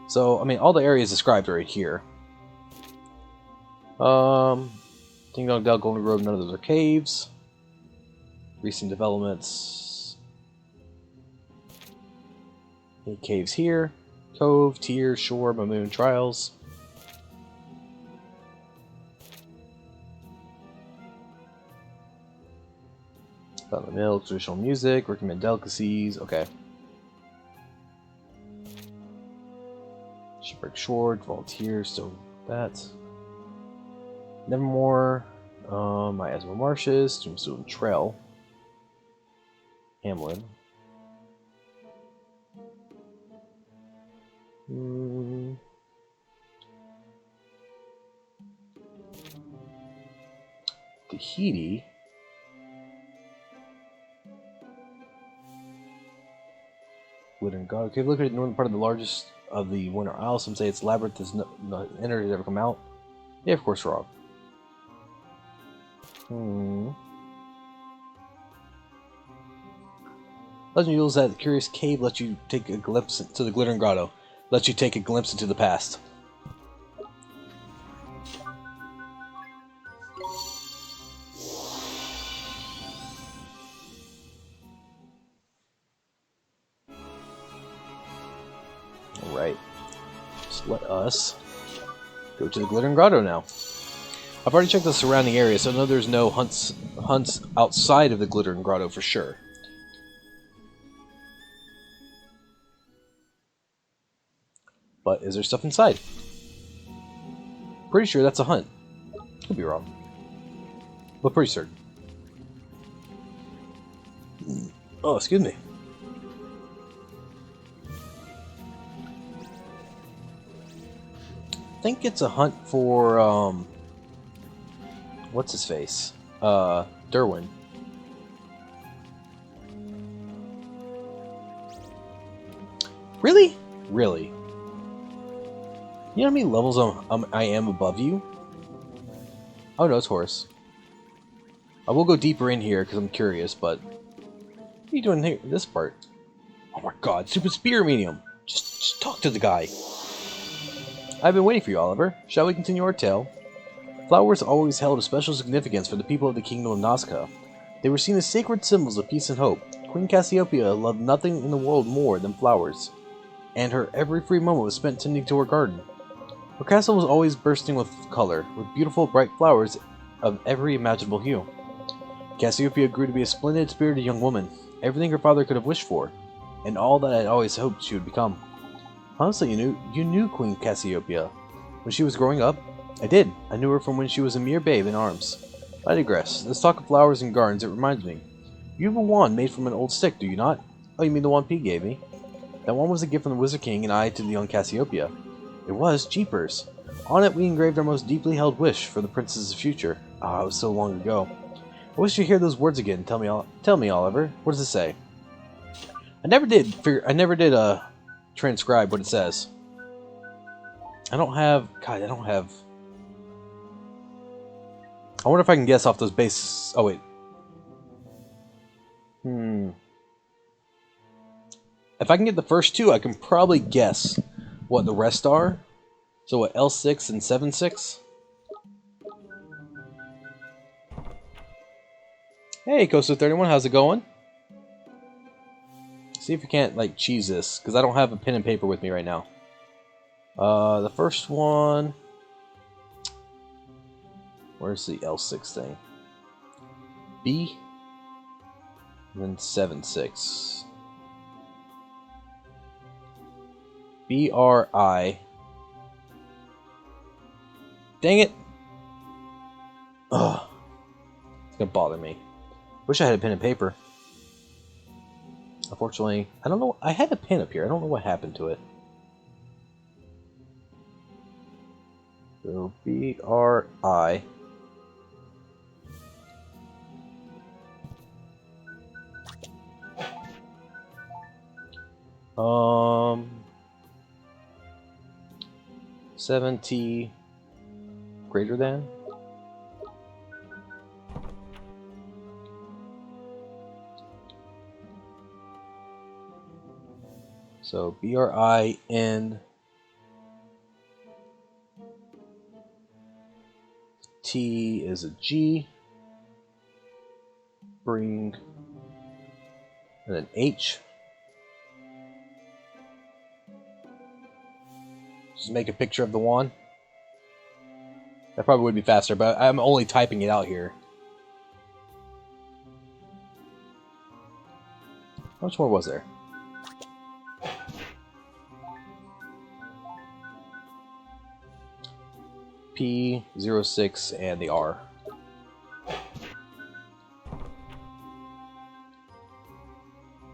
So, I mean, all the areas described are right here. Ding Dong Dell, Golden Grove, none of those are caves. Recent developments. Any caves here? Cove, Tier, Shore, Mamoon, Trials. Found the milk, traditional music, recommend delicacies, okay. Shipwreck Shore, Volunteer, so that. Nevermore, Miasma Marshes, Tombstone Trail, Hamlin. Tahiti. Glittering God. Okay, look at the northern part of the largest of the Winter Isle. Some say its labyrinth is not entered, has ever come out. Yeah, of course, wrong. Legend reveals that the curious cave lets you take a glimpse into the Glittering Grotto. Lets you take a glimpse into the past. Alright. Just let us go to the Glittering Grotto now. I've already checked the surrounding area, so I know there's no hunts outside of the Glittering Grotto for sure. But is there stuff inside? Pretty sure that's a hunt. Could be wrong. But pretty certain. Oh, excuse me. I think it's a hunt for, what's his face? Derwin. Really? Really? You know how many levels I am above you? Oh no, it's Horse. I will go deeper in here because I'm curious, but... What are you doing here? This part? Oh my god, Super Spear Medium! Just talk to the guy! I've been waiting for you, Oliver. Shall we continue our tale? Flowers always held a special significance for the people of the kingdom of Nazca. They were seen as sacred symbols of peace and hope. Queen Cassiopeia loved nothing in the world more than flowers, and her every free moment was spent tending to her garden. Her castle was always bursting with color, with beautiful, bright flowers of every imaginable hue. Cassiopeia grew to be a splendid, spirited young woman, everything her father could have wished for, and all that I had always hoped she would become. Honestly, you knew Queen Cassiopeia. When she was growing up? I did. I knew her from when she was a mere babe in arms. I digress. Let's talk of flowers and gardens. It reminds me. You have a wand made from an old stick, do you not? Oh, you mean the one P gave me? That wand was a gift from the Wizard King and I to the young Cassiopeia. It was, jeepers. On it we engraved our most deeply held wish for the princess's future. Ah, it was so long ago. I wish you'd hear those words again. Tell me, Oliver. What does it say? I never did transcribe what it says. I don't have. God, I don't have. I wonder if I can guess off those bases. Oh wait. If I can get the first two, I can probably guess what the rest are. So what, L6 and 7-6? Hey, Costa31, how's it going? See if you can't, like, cheese this, because I don't have a pen and paper with me right now. The first one... Where's the L6 thing? B? And then 7-6. B-R-I. Dang it! Ugh. It's gonna bother me. Wish I had a pen and paper. Unfortunately, I don't know. I had a pen up here. I don't know what happened to it. So B-R-I. Um. 7T greater than. So BRIN T is a G. Bring and then H. Just make a picture of the wand. That probably would be faster, but I'm only typing it out here. How much more was there? P06 and the R.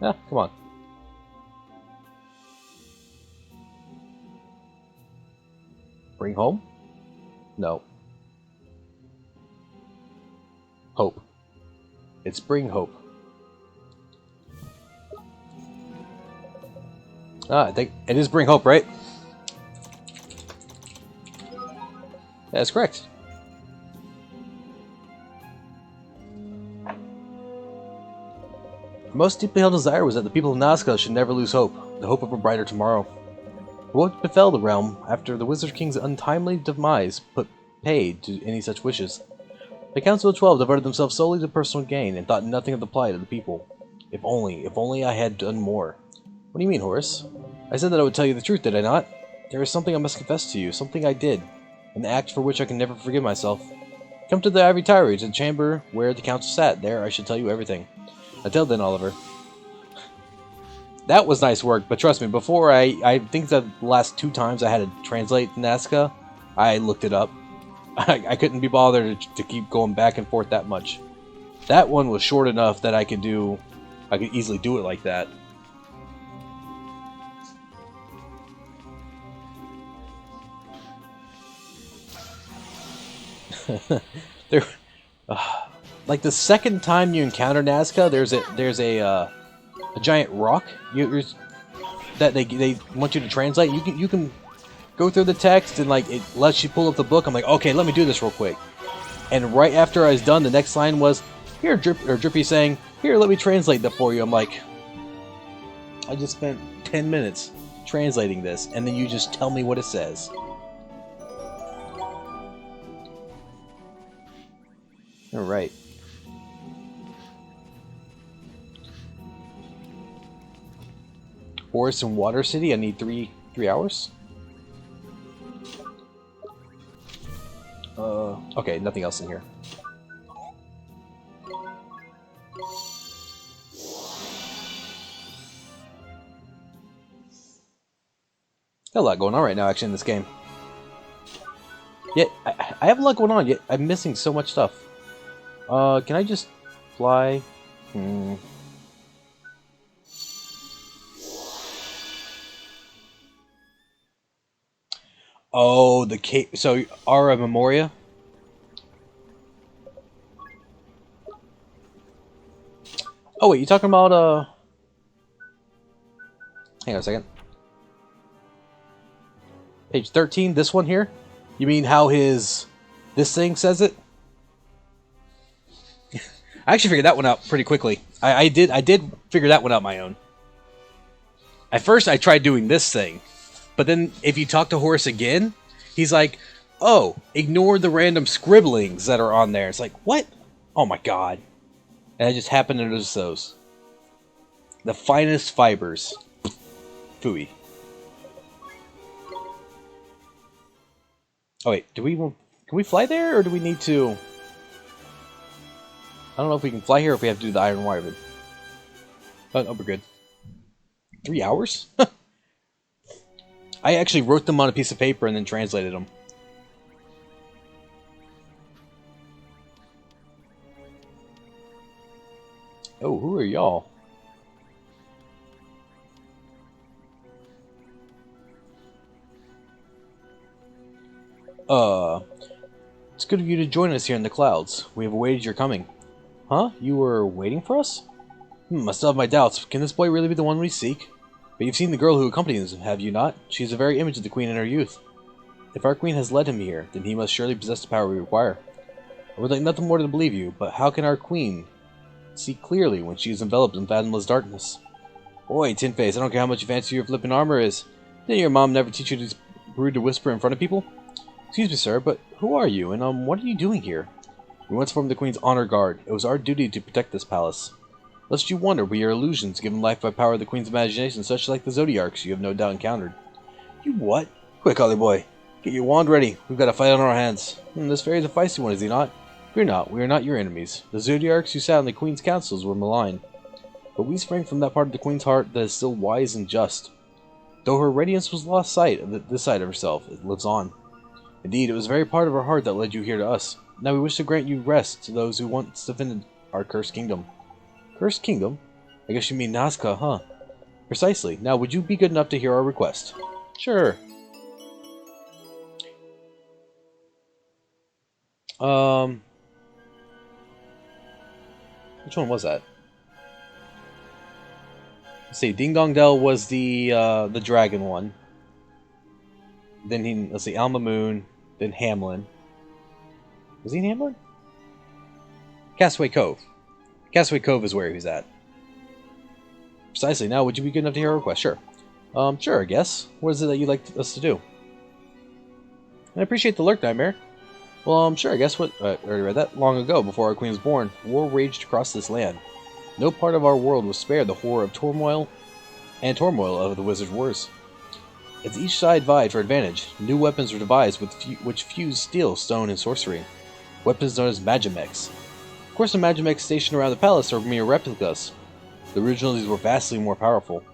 Ah, come on. Bring home? No. Hope. It's bring hope. Ah, I think it is bring hope, right? That's correct. The most deeply held desire was that the people of Nazca should never lose hope, the hope of a brighter tomorrow. What befell the realm after the Wizard King's untimely demise put paid to any such wishes? The Council of 12 devoted themselves solely to personal gain and thought nothing of the plight of the people. If only I had done more. What do you mean, Horace? I said that I would tell you the truth, did I not? There is something I must confess to you, something I did, an act for which I can never forgive myself. Come to the Ivory Tower, to the chamber where the council sat. There I should tell you everything. Until then, Oliver. That was nice work, but trust me, before I think the last 2 times I had to translate Nazca, I looked it up. I couldn't be bothered to keep going back and forth that much. That one was short enough that I could easily do it like that. there, like the second time you encounter Nazca, there's a giant rock that they want you to translate. You can go through the text and like it lets you pull up the book. I'm like, okay, let me do this real quick. And right after I was done, the next line was, "Here, Drippy saying, here, let me translate that for you." I'm like, I just spent 10 minutes translating this, and then you just tell me what it says. All right. Forest and Water City. I need 3 hours. Okay, nothing else in here. Got a lot going on right now, actually, in this game. Yet, I have a lot going on, yet I'm missing so much stuff. Can I just fly? Oh, the cave. So, Aura Memoria? Oh, wait, you talking about, Hang on a second. Page 13, this one here? You mean how this thing says it? I actually figured that one out pretty quickly. I did figure that one out my own. At first I tried doing this thing, but then if you talk to Horace again, he's like, oh, ignore the random scribblings that are on there. It's like, what? Oh my god. And I just happened to notice those. The finest fibers. Phooey. Oh wait, can we fly there, or do we need to... I don't know if we can fly here or if we have to do the Iron Wyvern. Oh, we're good. 3 hours? I actually wrote them on a piece of paper and then translated them. Oh, who are y'all? It's good of you to join us here in the clouds. We have awaited your coming. Huh? You were waiting for us? I still have my doubts. Can this boy really be the one we seek? But you've seen the girl who accompanies him, have you not? She is the very image of the queen in her youth. If our queen has led him here, then he must surely possess the power we require. I would like nothing more than to believe you, but how can our queen see clearly when she is enveloped in fathomless darkness? Oi, Tin Face, I don't care how much you fancy your flippin' armor is. Didn't your mom never teach you to rude to whisper in front of people? Excuse me, sir, but who are you, and what are you doing here? We once formed the Queen's honor guard. It was our duty to protect this palace. Lest you wonder, we are illusions given life by power of the Queen's imagination, such like the Zodiarchs you have no doubt encountered. You what? Quick, Ollie boy. Get your wand ready. We've got a fight on our hands. This fairy's a feisty one, is he not? Fear not, we are not your enemies. The Zodiarchs who sat on the Queen's councils were malign. But we sprang from that part of the Queen's heart that is still wise and just. Though her radiance was lost sight of this side of herself, it lives on. Indeed, it was the very part of her heart that led you here to us. Now we wish to grant you rest to those who once defended our cursed kingdom. Cursed kingdom? I guess you mean Nazca, huh? Precisely. Now, would you be good enough to hear our request? Sure. Which one was that? Let's see. Ding Dong Dell was the dragon one. Then let's see, Alma Moon, then Hamlin. Was he in Hamlin? Castaway Cove. Castaway Cove is where he was at. Precisely. Now, would you be good enough to hear our request? Sure. Sure, I guess. What is it that you'd like us to do? I appreciate the lurk, Nightmare. Well, sure, I guess I already read that. Long ago, before our queen was born, war raged across this land. No part of our world was spared the horror of turmoil of the Wizard's Wars. As each side vied for advantage, new weapons were devised which fused steel, stone, and sorcery. Weapons known as Magimechs. Of course, the Magimechs stationed around the palace are mere replicas. The originals were vastly more powerful.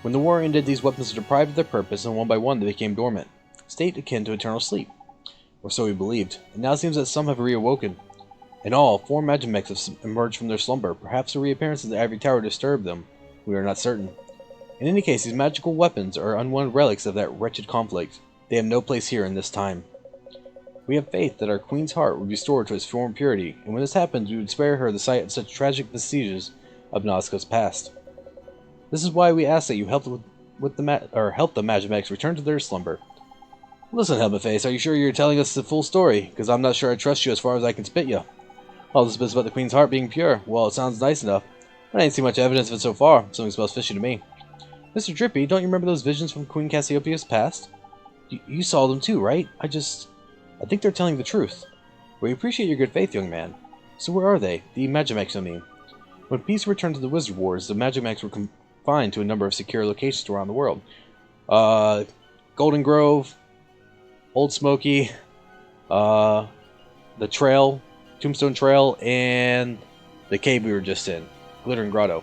When the war ended, these weapons were deprived of their purpose, and one by one they became dormant. State akin to eternal sleep. Or so we believed. It now seems that some have reawoken. In all, 4 Magimechs have emerged from their slumber. Perhaps the reappearance of the Ivory Tower disturbed them. We are not certain. In any case, these magical weapons are unwanted relics of that wretched conflict. They have no place here in this time. We have faith that our queen's heart will be restored to its former purity, and when this happens, we would spare her the sight of such tragic vestiges of Nazca's past. This is why we ask that you help the Magimechs return to their slumber. Listen, Helmetface, are you sure you're telling us the full story? Because I'm not sure I trust you as far as I can spit you. All this bit about the queen's heart being pure. Well, it sounds nice enough, but I ain't seen much evidence of it so far. Something smells fishy to me. Mr. Drippy, don't you remember those visions from Queen Cassiopeia's past? You saw them too, right? I think they're telling the truth. We appreciate your good faith, young man. So where are they? The Magimechs, I mean. When peace returned to the Wizard Wars, the Magimechs were confined to a number of secure locations around the world. Golden Grove, Old Smoky, the Trail, Tombstone Trail, and the cave we were just in, Glittering Grotto.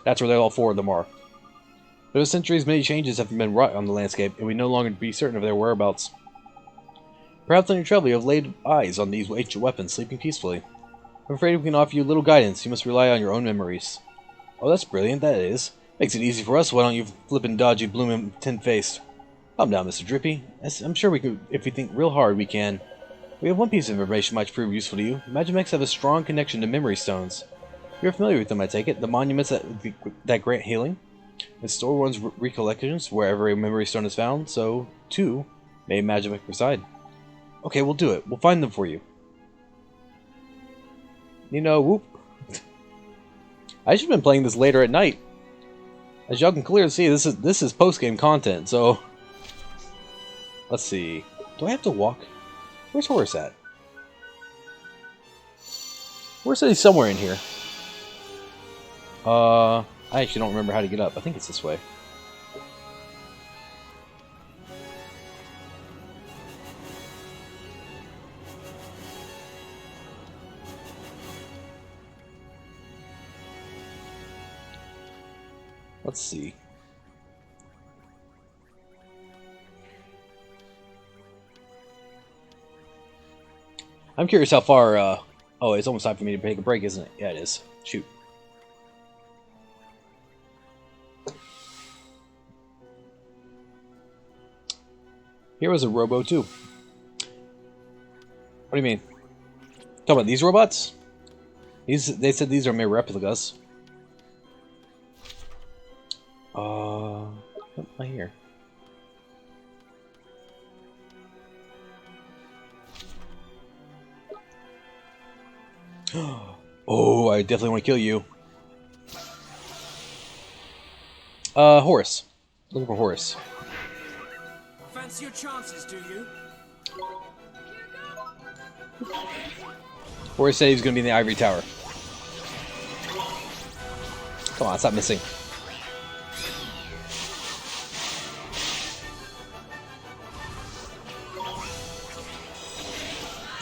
That's where all 4 of them are. Over centuries, many changes have been wrought on the landscape, and we no longer be certain of their whereabouts. Perhaps on your travel you have laid eyes on these ancient weapons, sleeping peacefully. I'm afraid we can offer you little guidance. You must rely on your own memories. Oh, that's brilliant, that is. Makes it easy for us, why don't you flippin' dodgy, blooming, tin-faced? Calm down, Mr. Drippy. I'm sure we can, if we think real hard, we can. We have one piece of information might prove useful to you. Magimechs have a strong connection to memory stones. You're familiar with them, I take it? The monuments that grant healing? And store one's recollections wherever a memory stone is found, so, too, may magic reside. Okay, we'll do it. We'll find them for you. You know, whoop. I should have been playing this later at night. As y'all can clearly see, this is post-game content, so... Let's see. Do I have to walk? Where's Horace at? Horace said he's somewhere in here. I actually don't remember how to get up. I think it's this way. Let's see. I'm curious how far, oh, it's almost time for me to take a break, isn't it? Yeah, it is. Shoot. Here was a robo, too. What do you mean? Talking about these robots? They said these are mere replicas. What am I here? Oh, I definitely want to kill you. Horace. Looking for Horace. Fancy your chances, do you? Horace said he was going to be in the ivory tower. Come on, stop missing.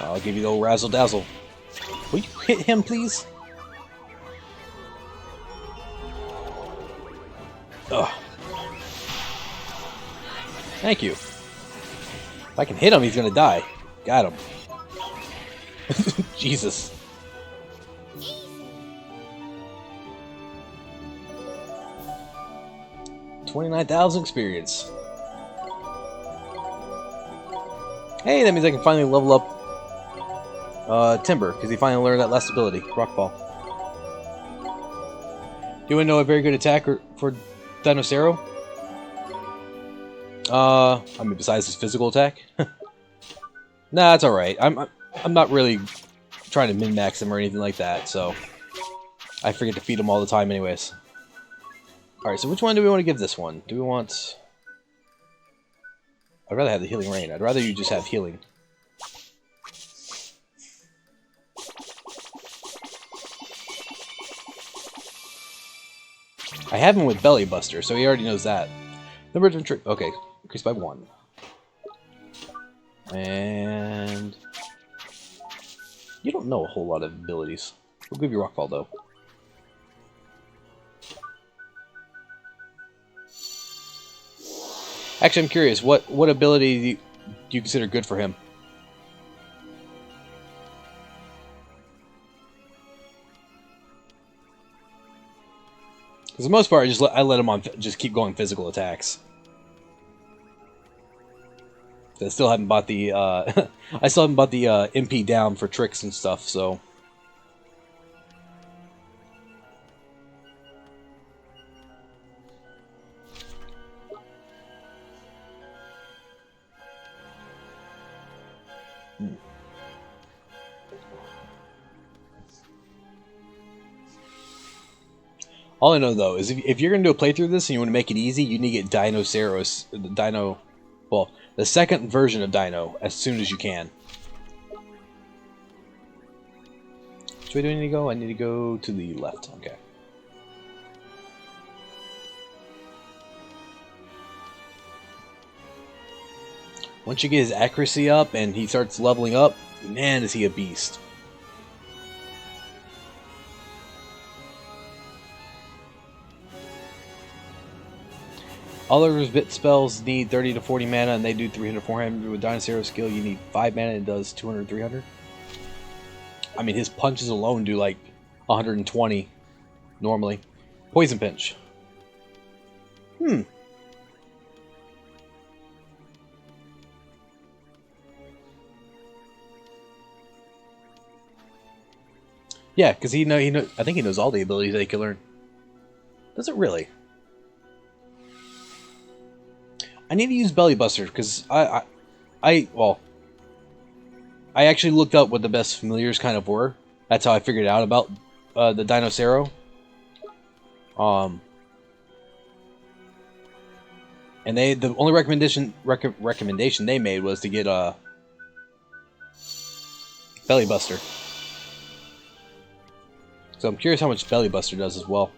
I'll give you the old razzle dazzle. Will you hit him, please? Ugh. Thank you. If I can hit him, he's gonna die. Got him. Jesus. $29,000 experience. Hey, that means I can finally level up Timber, because he finally learned that last ability, Rockfall. Do you know a very good attacker for Dinocero? I mean, besides his physical attack? Nah, it's alright. I'm not really trying to min-max him or anything like that, so... I forget to feed him all the time anyways. Alright, so which one do we want to give this one? Do we want... I'd rather have the Healing Rain. I'd rather you just have healing. I have him with Belly Buster, so he already knows that. Number of trick. Okay, increased by 1. And you don't know a whole lot of abilities. We'll give you Rockfall though. Actually, I'm curious. What ability do you consider good for him? For the most part, I let him on just keep going physical attacks. I still haven't bought the I still haven't bought the MP down for tricks and stuff. So all I know though is if you're gonna do a playthrough of this and you want to make it easy, you need to get the second version of Dino as soon as you can. Which way do I need to go? I need to go to the left. Okay. Once you get his accuracy up and he starts leveling up, man, is he a beast. All of his bit spells need 30 to 40 mana, and they do 300, 400. With Dinocero skill, you need 5 mana, and it does 200, 300. I mean, his punches alone do like 120 normally. Poison Pinch. Yeah, because I think he knows all the abilities that he can learn. Does it really? I need to use Belly Buster because well, I actually looked up what the best familiars kind of were. That's how I figured out about the Dinocero. And the only recommendation they made was to get a Belly Buster. So I'm curious how much Belly Buster does as well.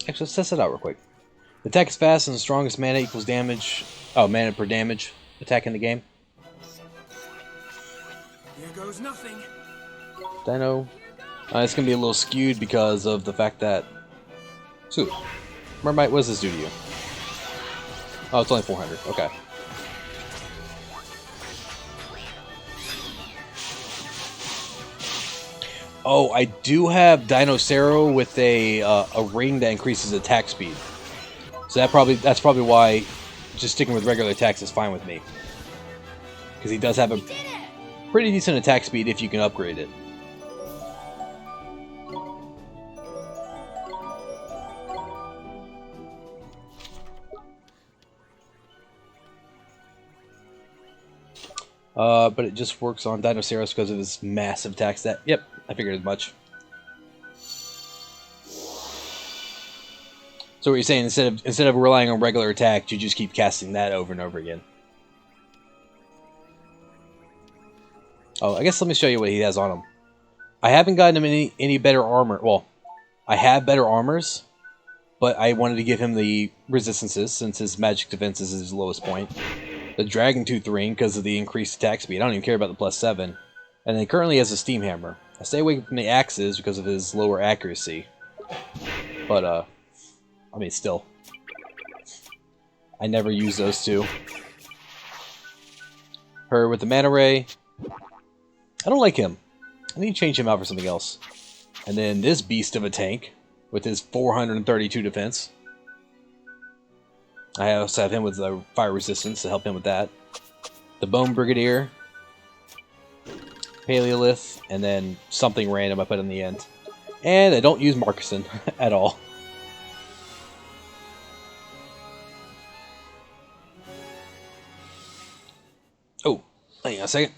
Actually, let's test it out real quick. The attack is fast and the strongest mana equals damage. Oh, mana per damage attack in the game. Here goes nothing. Dino. It's going to be a little skewed because of the fact that... So, Mermite, what does this do to you? Oh, it's only 400. Okay. Oh, I do have Dinocero with a ring that increases attack speed. So that's probably why just sticking with regular attacks is fine with me. Because he does have a pretty decent attack speed if you can upgrade it. But it just works on Dinoceros because of his massive attack stat. Yep, I figured as much. So what you're saying, instead of relying on regular attack, you just keep casting that over and over again. Oh, I guess let me show you what he has on him. I haven't gotten him any better armor. Well, I have better armors, but I wanted to give him the resistances since his magic defense is his lowest point. The Dragon Tooth Ring because of the increased attack speed. I don't even care about the +7. And then currently has a Steam Hammer. I stay away from the axes because of his lower accuracy. But, I mean, still. I never use those two. Her with the Mana Ray. I don't like him. I need to change him out for something else. And then this beast of a tank with his 432 defense. I also have him with the fire resistance to help him with that. The Bone Brigadier. Paleolith. And then something random I put in the end. And I don't use Marcusson at all. Oh, hang on a second.